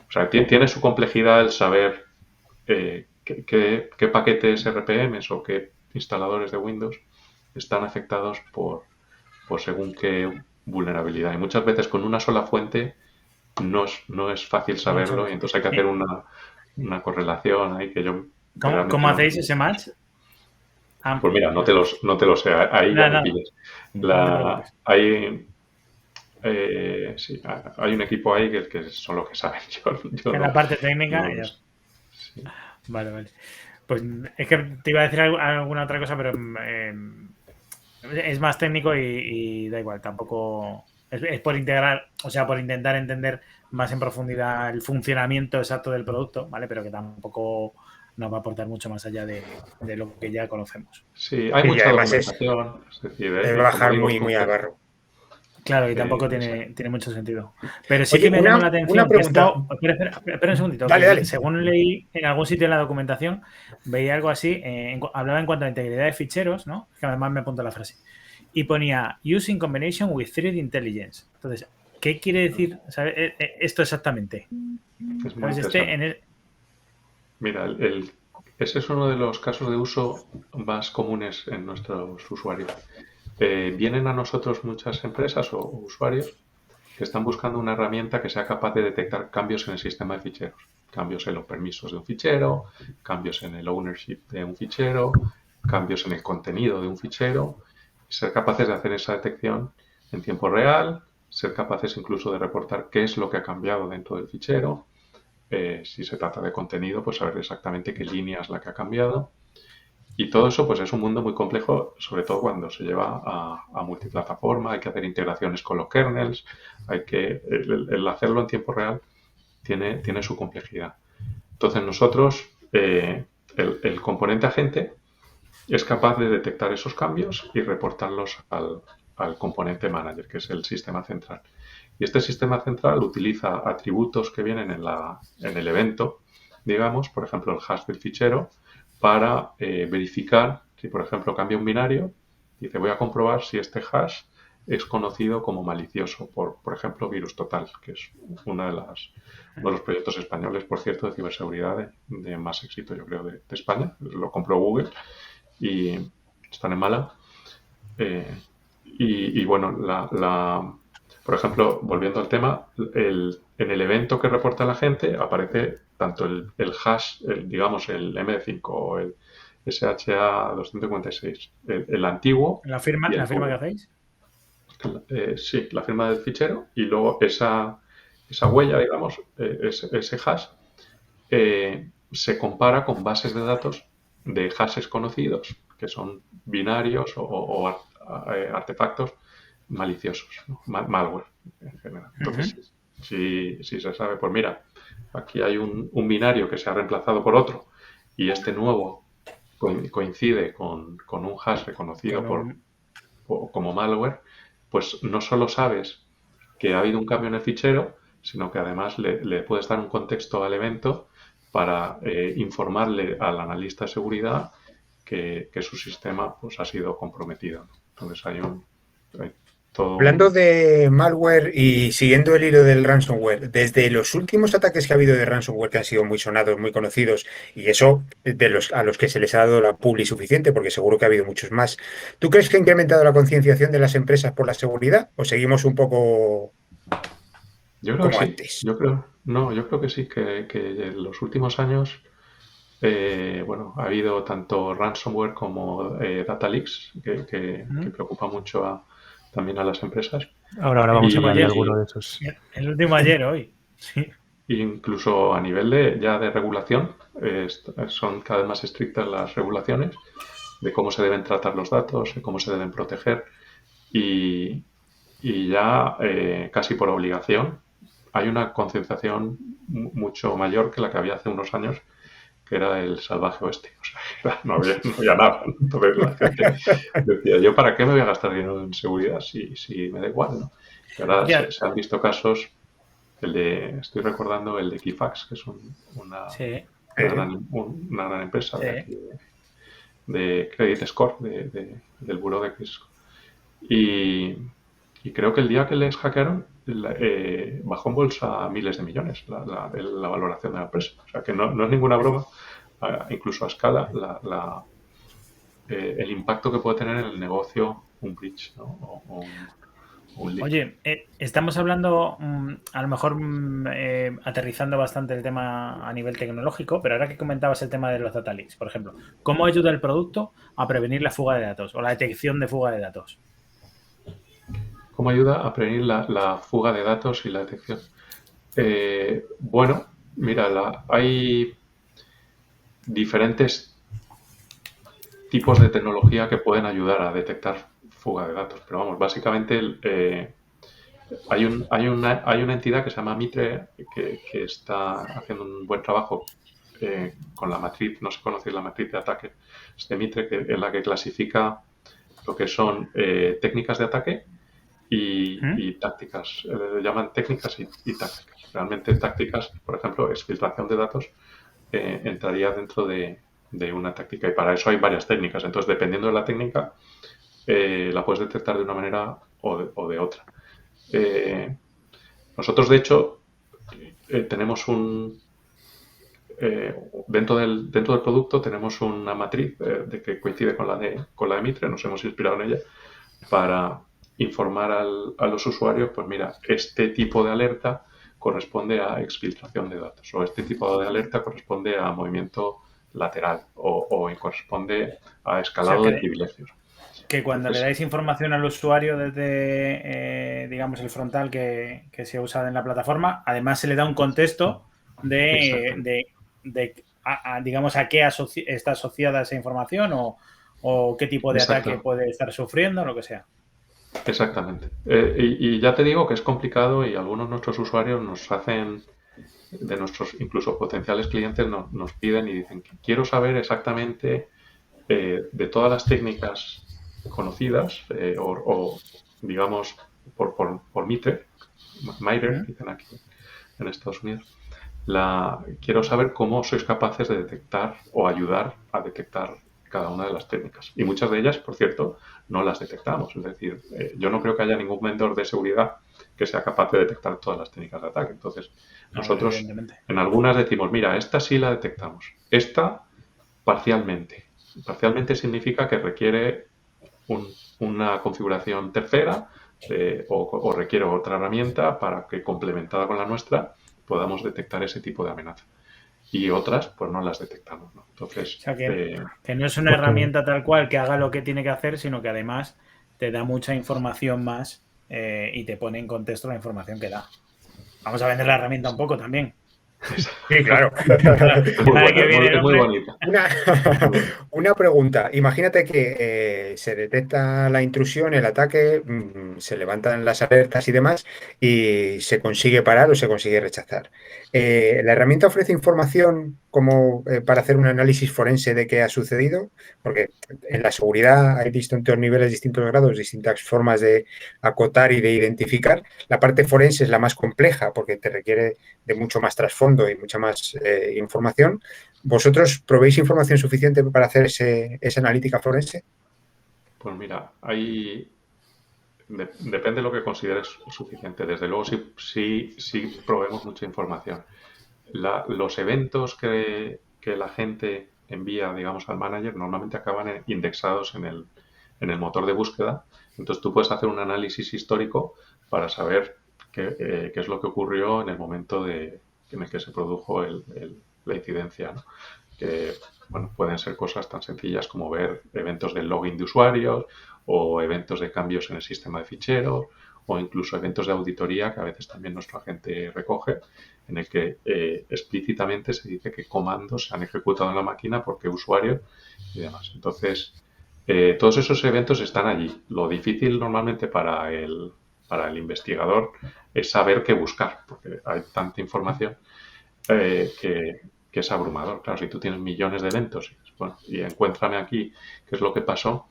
O sea, tiene su complejidad el saber qué paquetes RPMs o qué instaladores de Windows están afectados por según qué vulnerabilidad. Y muchas veces con una sola fuente no es fácil saberlo y entonces hay que hacer una correlación ahí que yo... ¿Cómo hacéis ese match? Pues mira, no te lo sé, ahí ya me pillas. Sí, hay un equipo ahí que son los que saben. Yo en la parte técnica. Sí. Vale. Pues es que te iba a decir alguna otra cosa, pero es más técnico y da igual, tampoco es por integrar, o sea, por intentar entender más en profundidad el funcionamiento exacto del producto, ¿vale? Pero que tampoco nos va a aportar mucho más allá de lo que ya conocemos. Sí, hay mucha documentación. Es decir, es bajar muy al barro. Claro, y tampoco tiene mucho sentido. Pero sí que me llamó la atención. Una pregunta. Espera un segundito. Dale. Según leí en algún sitio en la documentación, veía algo así, hablaba en cuanto a integridad de ficheros, ¿no? Que además me apunto la frase. Y ponía Use in combination with threat intelligence. Entonces, ¿qué quiere decir esto exactamente? Es muy interesante. Mira, ese es uno de los casos de uso más comunes en nuestros usuarios. Vienen a nosotros muchas empresas o usuarios que están buscando una herramienta que sea capaz de detectar cambios en el sistema de ficheros, cambios en los permisos de un fichero, cambios en el ownership de un fichero, cambios en el contenido de un fichero, y ser capaces de hacer esa detección en tiempo real, ser capaces incluso de reportar qué es lo que ha cambiado dentro del fichero, si se trata de contenido, pues saber exactamente qué línea es la que ha cambiado. Y todo eso pues es un mundo muy complejo, sobre todo cuando se lleva a multiplataforma, hay que hacer integraciones con los kernels, el hacerlo en tiempo real tiene su complejidad. Entonces nosotros, el componente agente es capaz de detectar esos cambios y reportarlos al componente manager, que es el sistema central. Y este sistema central utiliza atributos que vienen en el evento, digamos, por ejemplo, el hash del fichero, para verificar si, por ejemplo, cambia un binario, dice voy a comprobar si este hash es conocido como malicioso por ejemplo, VirusTotal, que es uno de los proyectos españoles, por cierto, de ciberseguridad de más éxito, yo creo, de España. Lo compró Google y están en Málaga. Y bueno, por ejemplo, volviendo al tema, en el evento que reporta la gente aparece tanto el hash, digamos el M5 o el SHA-256, el antiguo. ¿La firma que hacéis? Sí, la firma del fichero y luego esa huella, digamos, ese hash, se compara con bases de datos de hashes conocidos, que son binarios o artefactos maliciosos, ¿no? Malware en general. Entonces, si se sabe, pues mira, aquí hay un binario que se ha reemplazado por otro y este nuevo coincide con un hash reconocido como malware, pues no solo sabes que ha habido un cambio en el fichero, sino que además le puedes dar un contexto al evento para informarle al analista de seguridad que su sistema pues, ha sido comprometido. Entonces hay todo. Hablando de malware y siguiendo el hilo del ransomware, desde los últimos ataques que ha habido de ransomware que han sido muy sonados, muy conocidos, y eso a los que se les ha dado la publi suficiente, porque seguro que ha habido muchos más, ¿tú crees que ha incrementado la concienciación de las empresas por la seguridad o seguimos un poco yo creo como que sí. antes? Yo creo que sí, que en los últimos años ha habido tanto ransomware como data leaks que preocupa mucho también a las empresas. Ahora vamos a hablar de ayer, alguno de esos. El último ayer, hoy. Sí. Incluso a nivel de regulación, son cada vez más estrictas las regulaciones de cómo se deben tratar los datos, de cómo se deben proteger y ya casi por obligación hay una concienciación mucho mayor que la que había hace unos años, que era el salvaje oeste. O sea, no había nada. Entonces la gente decía, ¿yo para qué me voy a gastar dinero en seguridad si me da igual? ¿No? Y ahora se han visto casos, estoy recordando el de Equifax, que es una gran empresa de Credit Score, del Buró de Credit Score. Y creo que el día que les hackearon, bajó en bolsa miles de millones la valoración de la empresa. O sea que no es ninguna broma, incluso a escala, el impacto que puede tener en el negocio un breach, ¿no? o un leak. Oye, estamos hablando, a lo mejor aterrizando bastante el tema a nivel tecnológico, pero ahora que comentabas el tema de los data leaks, por ejemplo, ¿cómo ayuda el producto a prevenir la fuga de datos o la detección de fuga de datos? ¿Cómo ayuda a prevenir la fuga de datos y la detección? Mira, hay diferentes tipos de tecnología que pueden ayudar a detectar fuga de datos, pero vamos, básicamente hay una entidad que se llama Mitre que está haciendo un buen trabajo con la matriz, no sé si conocéis la matriz de ataque, de Mitre, que es la que clasifica lo que son técnicas de ataque y tácticas, llaman técnicas y tácticas. Realmente tácticas, por ejemplo, exfiltración de datos entraría dentro de una táctica y para eso hay varias técnicas. Entonces, dependiendo de la técnica, la puedes detectar de una manera o de otra. Nosotros, de hecho, tenemos dentro del producto tenemos una matriz de que coincide con la de Mitre, nos hemos inspirado en ella para informar a los usuarios, pues mira, este tipo de alerta corresponde a exfiltración de datos o este tipo de alerta corresponde a movimiento lateral o corresponde a escalado de privilegios. Que cuando le dais información al usuario desde, digamos, el frontal que se ha usado en la plataforma, además se le da un contexto digamos, a qué está asociada esa información o qué tipo de ataque puede estar sufriendo, lo que sea. Exactamente. Y ya te digo que es complicado y algunos de nuestros usuarios nos hacen, de nuestros incluso potenciales clientes, nos piden y dicen que quiero saber exactamente de todas las técnicas conocidas o digamos por Mitre, dicen aquí en Estados Unidos, quiero saber cómo sois capaces de detectar o ayudar a detectar cada una de las técnicas. Y muchas de ellas, por cierto, no las detectamos. Es decir, yo no creo que haya ningún vendedor de seguridad que sea capaz de detectar todas las técnicas de ataque. Entonces, nosotros en algunas decimos, mira, esta sí la detectamos. Esta parcialmente. Parcialmente significa que requiere una configuración tercera o requiere otra herramienta para que, complementada con la nuestra, podamos detectar ese tipo de amenaza. Y otras, pues no las detectamos, ¿no? Entonces, o sea, que no es una herramienta tal cual que haga lo que tiene que hacer, sino que además te da mucha información más y te pone en contexto la información que da. Vamos a vender la herramienta un poco también. Sí, claro. Es muy Ay, buena, que viene el es muy hombre. bonita. Una pregunta. Imagínate que se detecta la intrusión, el ataque, se levantan las alertas y demás, y se consigue parar o se consigue rechazar. ¿La herramienta ofrece información como para hacer un análisis forense de qué ha sucedido? Porque en la seguridad hay distintos niveles, distintos grados, distintas formas de acotar y de identificar. La parte forense es la más compleja porque te requiere de mucho más trasfondo y mucha más información. ¿Vosotros proveéis información suficiente para hacer esa analítica forense? Pues mira, depende de lo que consideres suficiente. Desde luego sí proveemos mucha información. Los eventos que la gente envía, digamos, al manager normalmente acaban indexados en el motor de búsqueda. Entonces tú puedes hacer un análisis histórico para saber qué es lo que ocurrió en el momento en el que se produjo la incidencia, ¿no? Que bueno, pueden ser cosas tan sencillas como ver eventos del login de usuarios o eventos de cambios en el sistema de ficheros o incluso eventos de auditoría que a veces también nuestro agente recoge, en el que explícitamente se dice qué comandos se han ejecutado en la máquina, por qué usuario y demás. Entonces, todos esos eventos están allí. Lo difícil normalmente para el investigador es saber qué buscar, porque hay tanta información que es abrumador. Claro, si tú tienes millones de eventos bueno, y encuéntrame aquí qué es lo que pasó,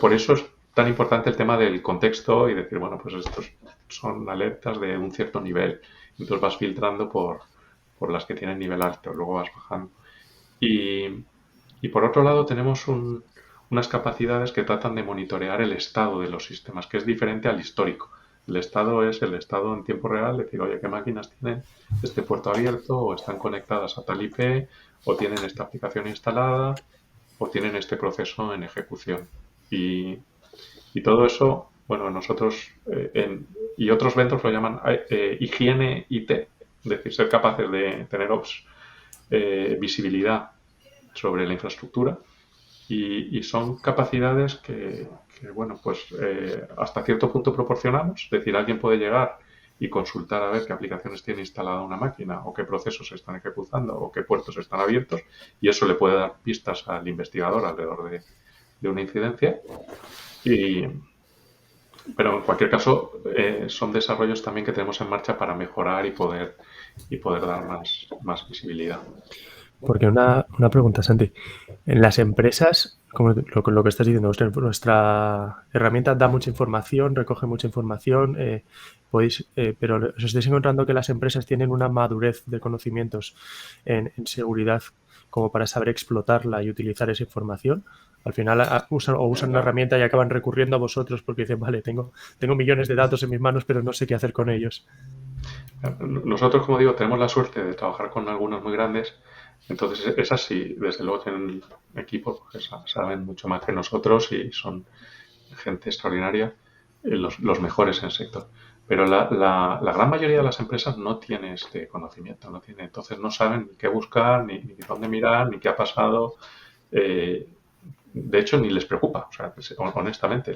por eso es tan importante el tema del contexto y decir, bueno, pues estos son alertas de un cierto nivel. Entonces vas filtrando por las que tienen nivel alto, luego vas bajando. Y, y por otro lado tenemos unas capacidades que tratan de monitorear el estado de los sistemas, que es diferente al histórico. El estado es el estado en tiempo real, decir, oye, ¿qué máquinas tienen este puerto abierto o están conectadas a tal IP o tienen esta aplicación instalada o tienen este proceso en ejecución? Y, y todo eso, bueno, nosotros y otros vendors lo llaman higiene IT, es decir, ser capaces de tener visibilidad sobre la infraestructura y son capacidades bueno, pues hasta cierto punto proporcionamos, es decir, alguien puede llegar y consultar a ver qué aplicaciones tiene instalada una máquina o qué procesos se están ejecutando o qué puertos están abiertos y eso le puede dar pistas al investigador alrededor de una incidencia. Pero en cualquier caso, son desarrollos también que tenemos en marcha para mejorar y poder dar más visibilidad. Porque una pregunta, Santi. En las empresas, como lo que estás diciendo, nuestra herramienta da mucha información, recoge mucha información, pero os estáis encontrando que las empresas tienen una madurez de conocimientos en seguridad como para saber explotarla y utilizar esa información. Al final usan una herramienta y acaban recurriendo a vosotros porque dicen, vale, tengo millones de datos en mis manos, pero no sé qué hacer con ellos. Nosotros, como digo, tenemos la suerte de trabajar con algunos muy grandes. Entonces, esas sí, desde luego tienen equipos que saben mucho más que nosotros y son gente extraordinaria, los mejores en el sector. Pero la gran mayoría de las empresas no tiene este conocimiento, entonces no saben ni qué buscar, ni dónde mirar, ni qué ha pasado. De hecho, ni les preocupa, o sea, honestamente,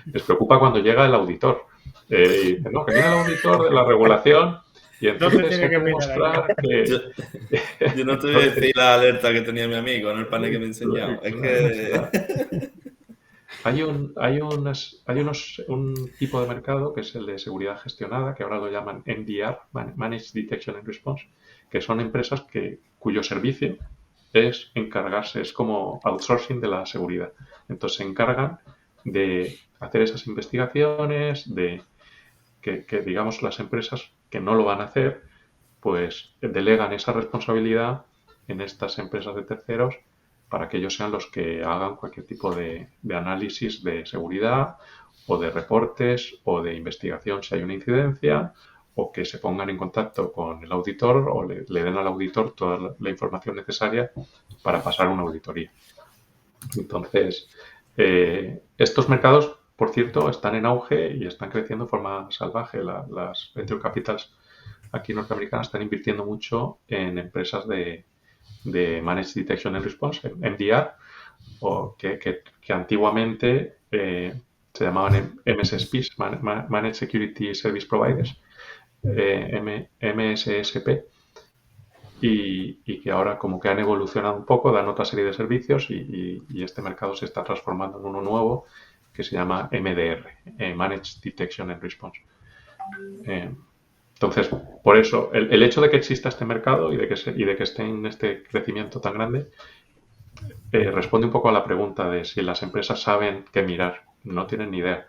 les preocupa cuando llega el auditor. Y dicen, no, que viene el auditor de la regulación y entonces hay que demostrar que... Yo no te voy a decir la alerta que tenía mi amigo en el panel que me enseñaba. Es que... Hay un tipo de mercado que es el de seguridad gestionada, que ahora lo llaman MDR, Managed Detection and Response, que son empresas cuyo servicio es encargarse, es como outsourcing de la seguridad. Entonces se encargan de hacer esas investigaciones, de que digamos las empresas que no lo van a hacer, pues delegan esa responsabilidad en estas empresas de terceros para que ellos sean los que hagan cualquier tipo de análisis de seguridad o de reportes o de investigación si hay una incidencia o que se pongan en contacto con el auditor o le den al auditor toda la información necesaria para pasar una auditoría. Entonces, estos mercados, por cierto, están en auge y están creciendo de forma salvaje. Las venture capitals aquí norteamericanas están invirtiendo mucho en empresas de Managed Detection and Response, MDR, o que antiguamente se llamaban MSSPs, Managed Security Service Providers, MSSP, y que ahora como que han evolucionado un poco, dan otra serie de servicios y este mercado se está transformando en uno nuevo que se llama MDR, Managed Detection and Response. Entonces, por eso, el hecho de que exista este mercado y de que esté en este crecimiento tan grande responde un poco a la pregunta de si las empresas saben qué mirar. No tienen ni idea.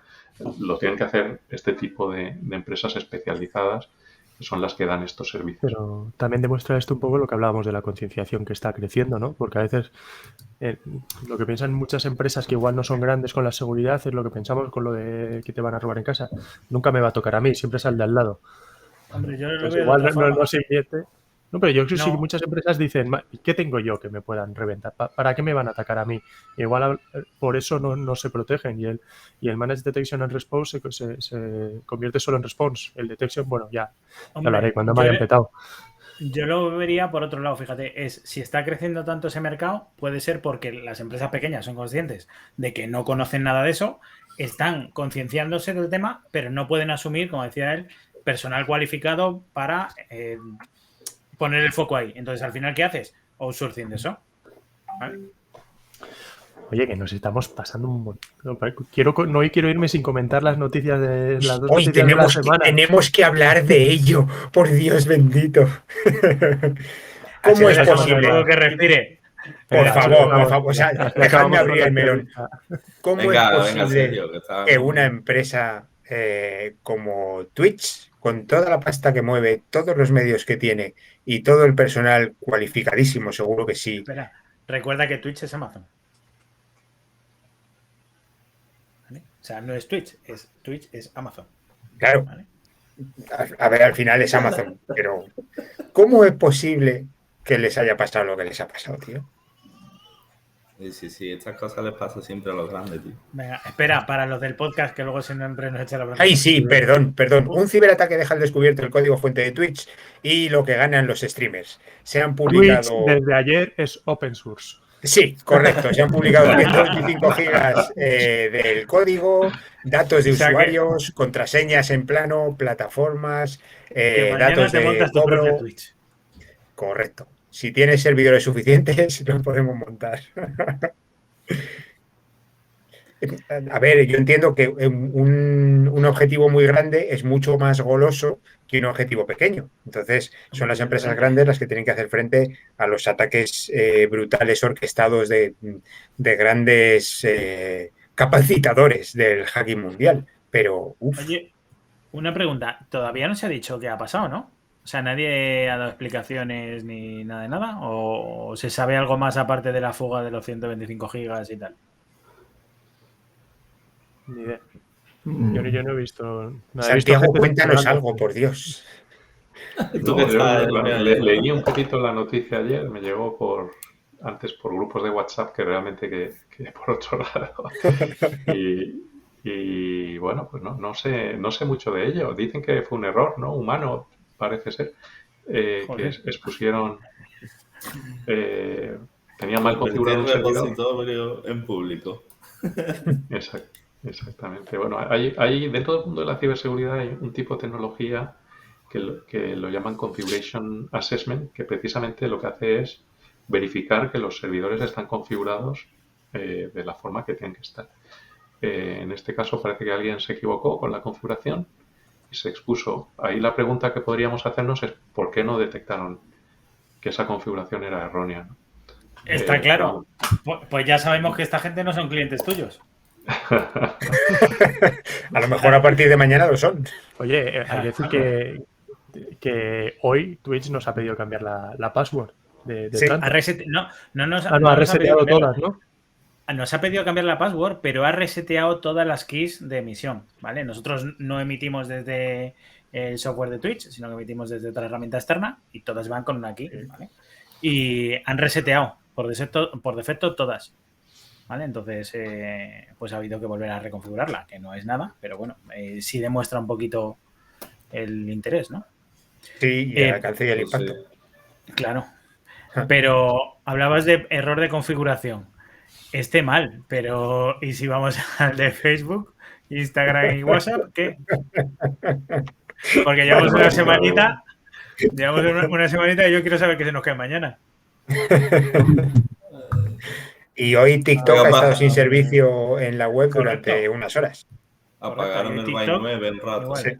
Lo tienen que hacer este tipo de empresas especializadas, que son las que dan estos servicios. Pero también demuestra esto un poco lo que hablábamos de la concienciación que está creciendo, ¿no? Porque a veces lo que piensan muchas empresas que igual no son grandes con la seguridad es lo que pensamos con lo de que te van a robar en casa. Nunca me va a tocar a mí, siempre es al de al lado. Hombre, yo lo Entonces, veo de igual otra forma. no se invierte. No, pero yo creo que sí No. que muchas empresas dicen, ¿qué tengo yo que me puedan reventar? ¿Para qué me van a atacar a mí? Igual por eso no se protegen y el Managed Detection and Response se convierte solo en Response. El Detection, bueno, ya lo haré cuando me hayan petado. Yo lo vería por otro lado, fíjate, si está creciendo tanto ese mercado, puede ser porque las empresas pequeñas son conscientes de que no conocen nada de eso, están concienciándose del tema, pero no pueden asumir, como decía él, personal cualificado para poner el foco ahí. Entonces, al final, ¿qué haces? Outsourcing de eso. ¿Vale? Oye, que nos estamos pasando un montón. No quiero irme sin comentar las noticias de las dos Hoy noticias de la semana. tenemos que hablar de ello, por Dios bendito. ¿Cómo es posible? Que respire. Por favor, o sea, dejadme abrir el melón. ¿Cómo es posible que una empresa como Twitch, con toda la pasta que mueve, todos los medios que tiene y todo el personal cualificadísimo, seguro que sí? Espera, recuerda que Twitch es Amazon. ¿Vale? O sea, no es Twitch es Amazon. Claro. ¿Vale? A ver, al final es Amazon, pero ¿cómo es posible que les haya pasado lo que les ha pasado, tío? Sí, estas cosas les pasa siempre a los grandes, tío. Venga, espera, para los del podcast que luego siempre nos echa la broma. Ay, sí, perdón. Un ciberataque deja al descubierto el código fuente de Twitch y lo que ganan los streamers. Se han publicado... Twitch desde ayer es open source. Sí, correcto. Se han publicado 125 gigas del código, datos de usuarios, contraseñas en plano, plataformas, datos de cobro. Correcto. Si tienes servidores suficientes, los podemos montar. A ver, yo entiendo que un objetivo muy grande es mucho más goloso que un objetivo pequeño. Entonces, son las empresas grandes las que tienen que hacer frente a los ataques brutales orquestados de grandes capacitadores del hacking mundial. Pero, Oye, una pregunta. Todavía no se ha dicho qué ha pasado, ¿no? O sea, ¿nadie ha dado explicaciones ni nada de nada? ¿O se sabe algo más aparte de la fuga de los 125 gigas y tal? Ni idea. Yo no he visto nada. Santiago, cuéntanos algo, por Dios. Leí un poquito la noticia ayer, me llegó antes por grupos de WhatsApp que realmente que por otro lado. Y bueno, pues no sé mucho de ello. Dicen que fue un error, ¿no? Humano, parece ser. Que expusieron... tenía mal configurado un servidor. Repositorio en público. Exactamente. Bueno, hay dentro del mundo de la ciberseguridad hay un tipo de tecnología que lo llaman Configuration Assessment, que precisamente lo que hace es verificar que los servidores están configurados de la forma que tienen que estar. En este caso parece que alguien se equivocó con la configuración y se expuso. Ahí la pregunta que podríamos hacernos es ¿por qué no detectaron que esa configuración era errónea, ¿no? Está claro. Pues ya sabemos que esta gente no son clientes tuyos. A lo mejor a partir de mañana lo son. Oye, hay que decir que hoy Twitch nos ha pedido cambiar la password de sí, Tranta. Ha reseteado todas, ¿no? Nos ha pedido cambiar la password, pero ha reseteado todas las keys de emisión, ¿vale? Nosotros no emitimos desde el software de Twitch, sino que emitimos desde otra herramienta externa y todas van con una key, ¿vale? Y han reseteado por defecto todas, ¿vale? Entonces, pues ha habido que volver a reconfigurarla, que no es nada, pero bueno, sí demuestra un poquito el interés, ¿no? Sí, y el alcance y el impacto. Claro. Pero hablabas de error de configuración. Esté mal, pero ¿y si vamos al de Facebook, Instagram y WhatsApp? ¿Qué? Porque llevamos una semanita Llevamos una semanita y yo quiero saber qué se nos cae mañana. Y hoy TikTok ha estado sin Correcto. servicio en la web durante unas horas. Apagaron Correcto, y el TikTok, By9 en rato. igual. Sí.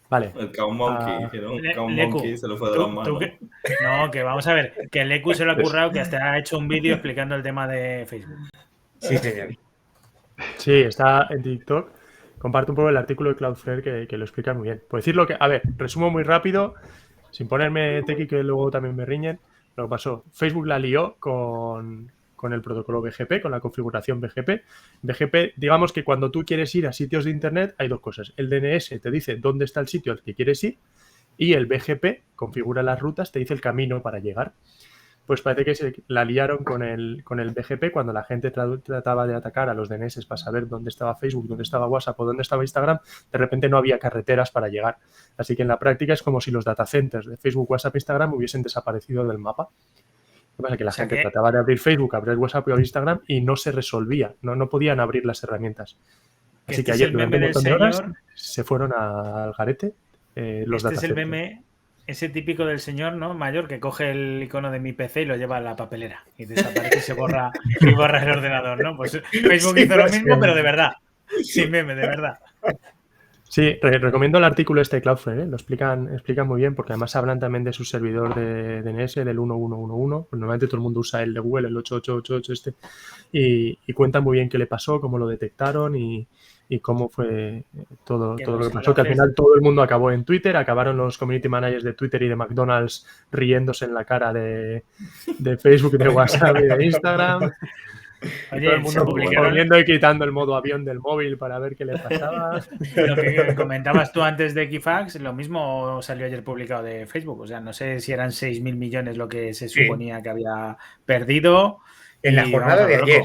Vale. El Cow Monkey, Ah, ¿no? El Le- Cow Leku, Monkey se le fue de las manos. No, que vamos a ver, que el Leku se lo ha currado, que hasta ha hecho un vídeo explicando el tema de Facebook. Sí, señor. Sí, está en TikTok. Comparto un poco el artículo de Cloudflare que lo explica muy bien. Por decirlo que, a ver, resumo muy rápido, sin ponerme tequi que luego también me riñen. Lo que pasó, Facebook la lió con el protocolo BGP, con la configuración BGP. BGP, digamos que cuando tú quieres ir a sitios de internet hay dos cosas. El DNS te dice dónde está el sitio al que quieres ir y el BGP configura las rutas, te dice el camino para llegar. Pues parece que se la liaron con el BGP cuando la gente trataba de atacar a los DNS para saber dónde estaba Facebook, dónde estaba WhatsApp o dónde estaba Instagram. De repente no había carreteras para llegar. Así que en la práctica es como si los datacenters de Facebook, WhatsApp e Instagram hubiesen desaparecido del mapa. Lo que pasa es que la gente trataba de abrir Facebook, abrir WhatsApp o Instagram y no se resolvía. No podían abrir las herramientas. Así que ayer durante un montón de horas se fueron al garete los datacenters. Es el meme ese típico del señor, ¿no? Mayor que coge el icono de mi PC y lo lleva a la papelera y desaparece y se borra el ordenador, ¿no? Pues Facebook Sí, hizo lo mismo, pero de verdad. Sin meme, de verdad. Sí, recomiendo el artículo este de Cloudflare, ¿eh? Lo explican muy bien porque además hablan también de su servidor de DNS, del 1111. Pues normalmente todo el mundo usa el de Google, el 8888 este, y cuentan muy bien qué le pasó, cómo lo detectaron y cómo fue todo lo que pasó, que al final todo el mundo acabó en Twitter, acabaron los community managers de Twitter y de McDonald's riéndose en la cara de Facebook, de WhatsApp y de Instagram. Oye, todo el mundo poniendo y quitando el modo avión del móvil para ver qué le pasaba. Lo que comentabas tú antes de Equifax, lo mismo salió ayer publicado de Facebook. O sea, no sé si eran 6.000 millones lo que se suponía que había perdido. En la jornada de ayer.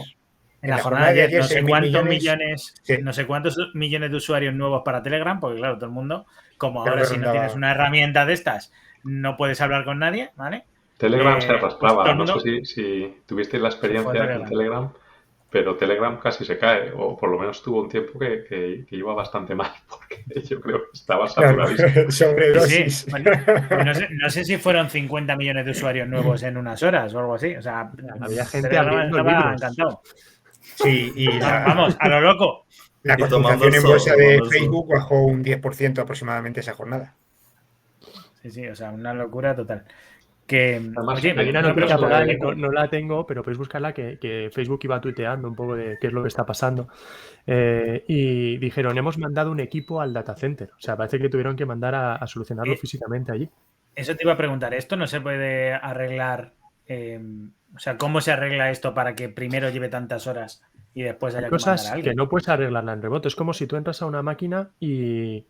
En la jornada de ayer, no sé cuántos millones, no sé cuántos millones de usuarios nuevos para Telegram, porque claro, todo el mundo, como ahora si no tienes una herramienta de estas, no puedes hablar con nadie, ¿vale? Telegram se arrastraba, pues no sé si tuvisteis la experiencia en Telegram, pero Telegram casi se cae, o por lo menos tuvo un tiempo que iba bastante mal, porque yo creo que estaba saturadísimo. Sobredosis. Sí, bueno, no sé si fueron 50 millones de usuarios nuevos en unas horas o algo así, o sea, había gente Telegram estaba encantado. Sí, y vamos, a lo loco. La cotización en bolsa de Facebook bajó un 10% aproximadamente esa jornada. Sí, o sea, una locura total. Que, además, oye, hay una noticia por ahí, no la tengo, pero podéis buscarla, que Facebook iba tuiteando un poco de qué es lo que está pasando. Y dijeron, hemos mandado un equipo al data center. O sea, parece que tuvieron que mandar a solucionarlo físicamente allí. Eso te iba a preguntar, ¿esto no se puede arreglar? O sea, ¿cómo se arregla esto para que primero lleve tantas horas y después haya cosas que mandar a alguien? Que no puedes arreglarla en remoto. Es como si tú entras a una máquina y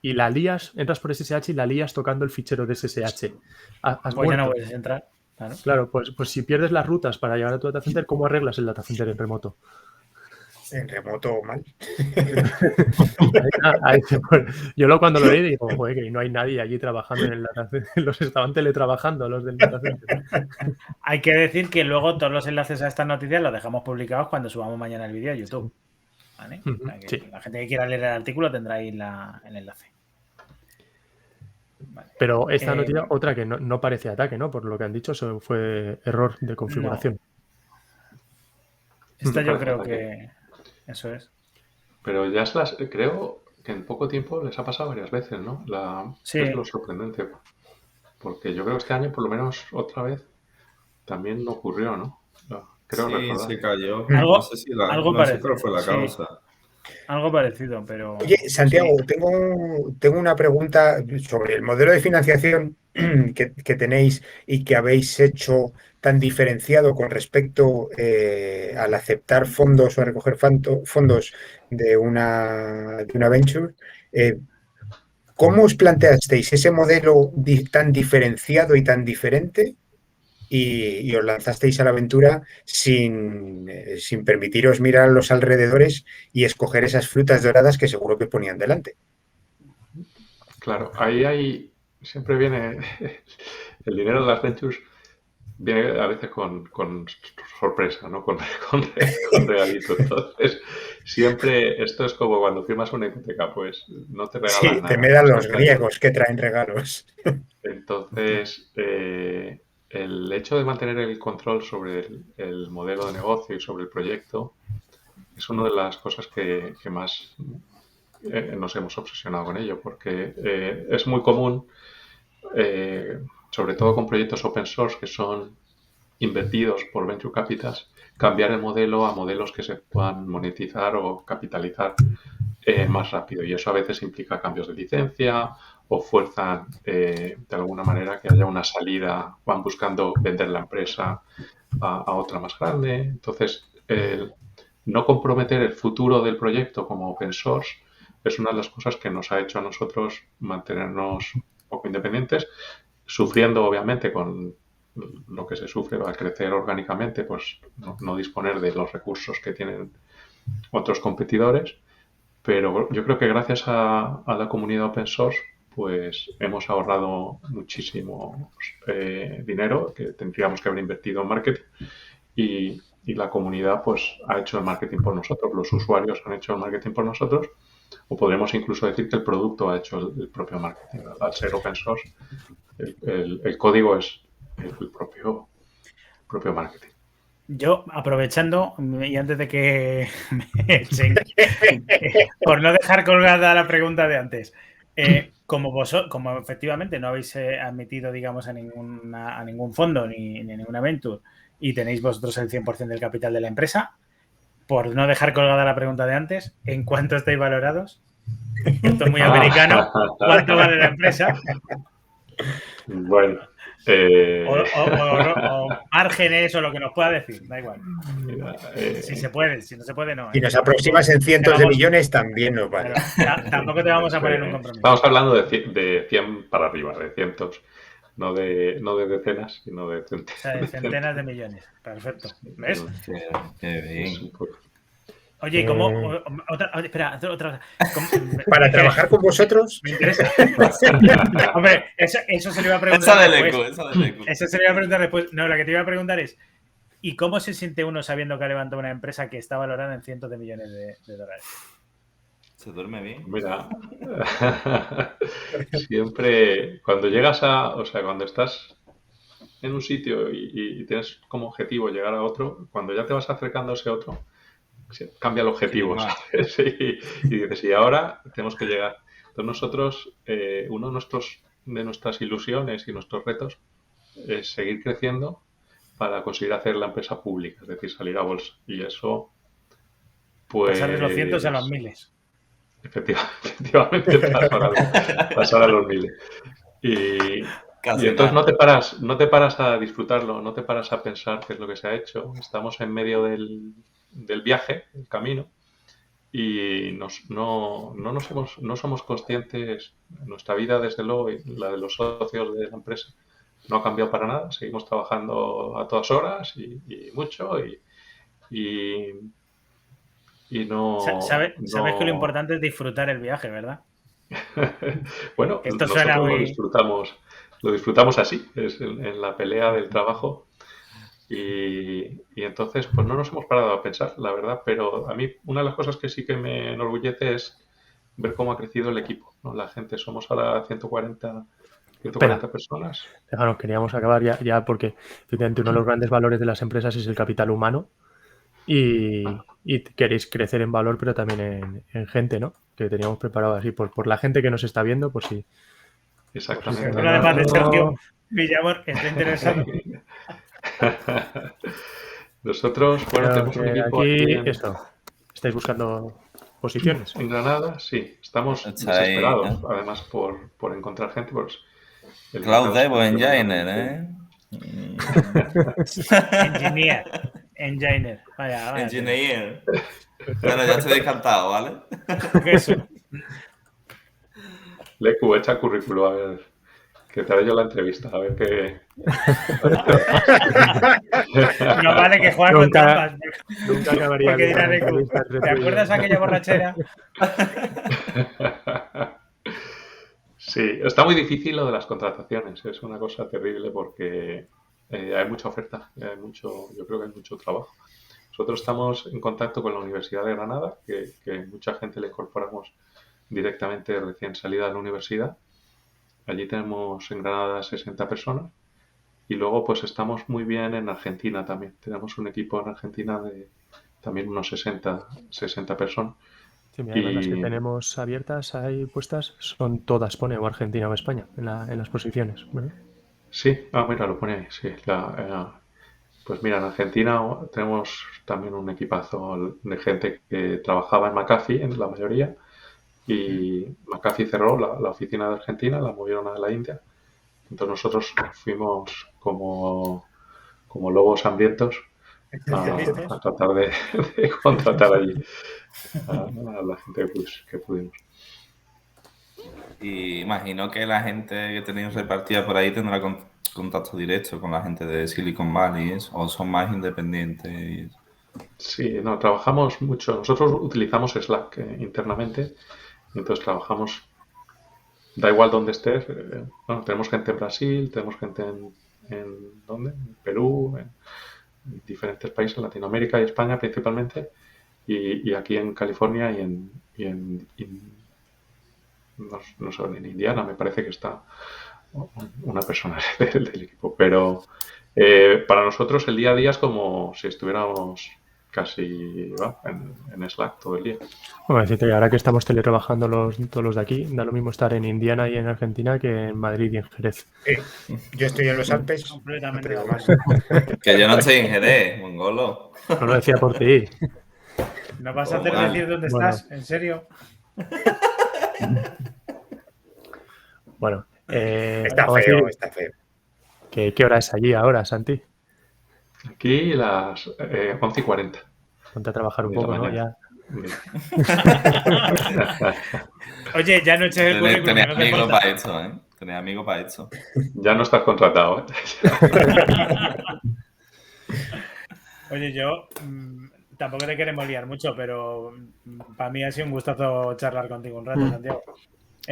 la lías, entras por SSH y la lías tocando el fichero de SSH. Pues ya no puedes entrar. Claro, pues si pierdes las rutas para llegar a tu data center, ¿cómo arreglas el data center en remoto? En remoto mal. Yo cuando lo leí digo, joder, que no hay nadie allí trabajando en el data center. Los estaban teletrabajando los del data center. Hay que decir que luego todos los enlaces a estas noticias los dejamos publicados cuando subamos mañana el vídeo a YouTube. ¿Vale? O sea, que la gente que quiera leer el artículo tendrá ahí el enlace. Vale. Pero esta noticia, otra que no parece ataque, ¿no? Por lo que han dicho, eso fue error de configuración. No. Esta yo creo que eso es. Pero ya creo que en poco tiempo les ha pasado varias veces, ¿no? Sí. Es lo sorprendente. Porque yo creo que este año, por lo menos otra vez, también no ocurrió, ¿no? Creo recordar. Se cayó. Algo, no sé si no sé cuál fue la causa. Algo parecido, pero... Oye, Santiago, tengo una pregunta sobre el modelo de financiación que tenéis y que habéis hecho tan diferenciado con respecto al aceptar fondos o a recoger fondos de una venture. ¿Cómo os planteasteis ese modelo tan diferenciado y tan diferente? Y os lanzasteis a la aventura sin permitiros mirar a los alrededores y escoger esas frutas doradas que seguro que ponían delante. Claro, ahí siempre viene el dinero de las ventures, viene a veces con sorpresa, ¿no? Con regalito. Entonces, siempre, esto es como cuando firmas una hipoteca, pues no te regalan Sí, nada. te me dan los Siempre- griegos que traen regalos. Entonces, el hecho de mantener el control sobre el modelo de negocio y sobre el proyecto es una de las cosas que más nos hemos obsesionado con ello, porque es muy común, sobre todo con proyectos open source que son invertidos por venture capitals, cambiar el modelo a modelos que se puedan monetizar o capitalizar más rápido. Y eso a veces implica cambios de licencia o fuerzan de alguna manera que haya una salida, van buscando vender la empresa a otra más grande. Entonces, no comprometer el futuro del proyecto como open source es una de las cosas que nos ha hecho a nosotros mantenernos un poco independientes, sufriendo obviamente con lo que se sufre al crecer orgánicamente, pues no disponer de los recursos que tienen otros competidores, pero yo creo que gracias a la comunidad open source pues hemos ahorrado muchísimo dinero que tendríamos que haber invertido en marketing y la comunidad pues ha hecho el marketing por nosotros, los usuarios han hecho el marketing por nosotros, o podríamos incluso decir que el producto ha hecho el propio marketing. Al ser open source, el código es el propio marketing. Yo, aprovechando, y antes de que me echen, por no dejar colgada la pregunta de antes, como efectivamente no habéis admitido, digamos, a ningún fondo ni a ninguna venture y tenéis vosotros el 100% del capital de la empresa, por no dejar colgada la pregunta de antes, ¿en cuánto estáis valorados? Esto es muy americano. ¿Cuánto vale la empresa? Bueno. O márgenes o lo que nos pueda decir, da igual. Mira, Si se puede, si no se puede, no. Si nos aproximas en cientos de millones, también nos vale. Tampoco te vamos a poner un compromiso. Estamos hablando de 100 para arriba, de cientos. No de decenas, sino de centenas. O sea, de centenas de millones. Perfecto. ¿Ves? Qué bien. Oye, ¿cómo? Espera, otra. Para trabajar con vosotros. Me interesa. Hombre, eso se le iba a preguntar. Esa del después. eco, esa del eco. Eso se le iba a preguntar después. No, la que te iba a preguntar es: ¿y cómo se siente uno sabiendo que ha levantado una empresa que está valorada en cientos de millones de dólares? ¿Se duerme bien? Mira, siempre cuando llegas o sea, cuando estás en un sitio y tienes como objetivo llegar a otro, cuando ya te vas acercando a ese otro, cambia el objetivo, ¿sabes? Y dices, y ahora tenemos que llegar. Entonces nosotros, uno de nuestras ilusiones y nuestros retos es seguir creciendo para conseguir hacer la empresa pública, es decir, salir a bolsa. Y eso, pues... Pasar de los cientos a los miles. Efectivamente, pasar a los miles. Y entonces no te paras a disfrutarlo, no te paras a pensar qué es lo que se ha hecho. Estamos en medio del viaje, el camino, y no somos conscientes, nuestra vida desde luego y la de los socios de la empresa no ha cambiado para nada, seguimos trabajando a todas horas y mucho y no... Sabes que lo importante es disfrutar el viaje, ¿verdad? Bueno, esto nosotros suena muy... lo disfrutamos así, es en la pelea del trabajo. Y entonces, pues no nos hemos parado a pensar, la verdad, pero a mí una de las cosas que sí que me enorgullece es ver cómo ha crecido el equipo, ¿no? La gente, somos ahora 140 personas. Déjanos, queríamos acabar ya porque efectivamente uno de los grandes valores de las empresas es el capital humano y queréis crecer en valor, pero también en gente, ¿no? Que teníamos preparado así por la gente que nos está viendo, por si... Exactamente. Bueno, además de Sergio Villamor, está interesado. Nosotros, bueno, tenemos un equipo aquí eso. ¿Estáis buscando posiciones? En Granada, sí. Estamos desesperados, además, por encontrar gente. Pues, Cloud Dev Engineer, ¿eh? Engineer. Vaya. Engineer. Bueno, ya estoy descartado, ¿vale? Eso. Lecu, echa currículo, a ver, que te haré yo la entrevista, a ver qué... No vale que juegue con trampas. Nunca acabaría. Porque dirá Lecu, ¿te acuerdas aquella borrachera? Sí, está muy difícil lo de las contrataciones, es una cosa terrible porque hay mucha oferta, yo creo que hay mucho trabajo. Nosotros estamos en contacto con la Universidad de Granada, que mucha gente le incorporamos directamente recién salida de la universidad. Allí tenemos en Granada 60 personas. Y luego pues estamos muy bien en Argentina también. Tenemos un equipo en Argentina de también unos 60 personas. Sí, mira, además las que tenemos abiertas ahí puestas son todas, pone, o Argentina o España, en las posiciones. ¿Vale? Sí, mira, lo pone ahí, sí. Pues mira, en Argentina tenemos también un equipazo de gente que trabajaba en McAfee, en la mayoría, y McAfee cerró la oficina de Argentina, la movieron a la India. Entonces nosotros fuimos como lobos hambrientos a tratar de contratar allí a la gente que pudimos. Y imagino que la gente que tenéis repartida por ahí tendrá contacto directo con la gente de Silicon Valley, o son más independientes. Sí, no, trabajamos mucho. Nosotros utilizamos Slack internamente, entonces trabajamos, da igual dónde estés. Bueno, tenemos gente en Brasil, tenemos gente ¿dónde? En Perú, en diferentes países, en Latinoamérica y España principalmente, y aquí en California y en no sé, en Indiana me parece que está una persona del equipo, pero para nosotros el día a día es como si estuviéramos casi en Slack todo el día. Bueno, decirte que ahora que estamos teletrabajando todos los de aquí, da lo mismo estar en Indiana y en Argentina que en Madrid y en Jerez. Yo estoy en los Alpes. Completamente. Que yo no estoy en Jerez, mongolo. No lo decía por ti. ¿Nos vas a hacer decir dónde estás? ¿En serio? Bueno, Está vamos a feo, decir está feo. ¿qué hora es allí ahora, Santi? Aquí las 11:40. Ponte a trabajar un De la poco, ¿no? mañana. Ya. Oye, ya no eches el currículum. Tenés no te amigos importa. para esto, ¿eh? Tenés amigos para esto. Ya no estás contratado, ¿eh? Oye, yo tampoco te queremos liar mucho, pero para mí ha sido un gustazo charlar contigo un rato, Santiago.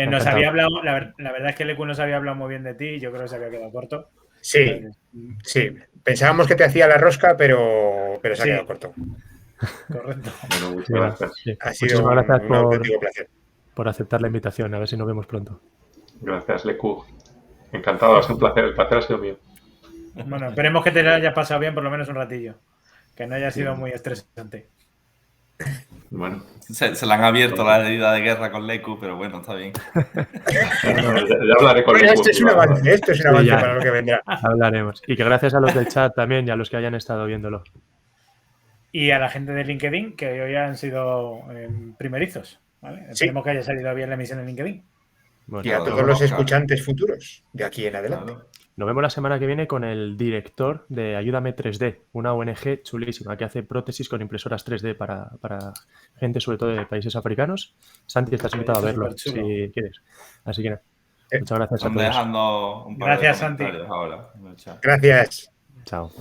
Nos había hablado, la verdad es que Leku nos había hablado muy bien de ti y yo creo que se había quedado corto. Sí, sí. Pensábamos que te hacía la rosca, pero se ha Sí. quedado corto. Correcto. Bueno, muchas gracias. Sí. Ha sido Muchísimas gracias un auténtico placer. por aceptar la invitación. A ver si nos vemos pronto. Gracias, Leku. Encantado, ha sido un placer. El placer ha sido mío. Bueno, esperemos que te lo hayas pasado bien por lo menos un ratillo. Que no haya sido muy estresante. Bueno. Se le han abierto la herida de guerra con Leku, pero bueno, está bien. Ya hablaré con Bueno, Leku. esto es un avance ya. para lo que vendrá. Hablaremos. Y que gracias a los del chat también y a los que hayan estado viéndolo. Y a la gente de LinkedIn, que hoy han sido primerizos. ¿Vale? Sí. Esperemos que haya salido bien la emisión en LinkedIn. Bueno, Y a todos los escuchantes futuros de aquí en adelante. Claro. nos vemos la semana que viene con el director de Ayúdame 3D, una ONG chulísima que hace prótesis con impresoras 3D para gente, sobre todo de países africanos. Santi, estás invitado a verlo si quieres. Así que nada. Muchas gracias a Están todos. dejando un par Gracias, de Santi. comentarios ahora. Gracias. Chao.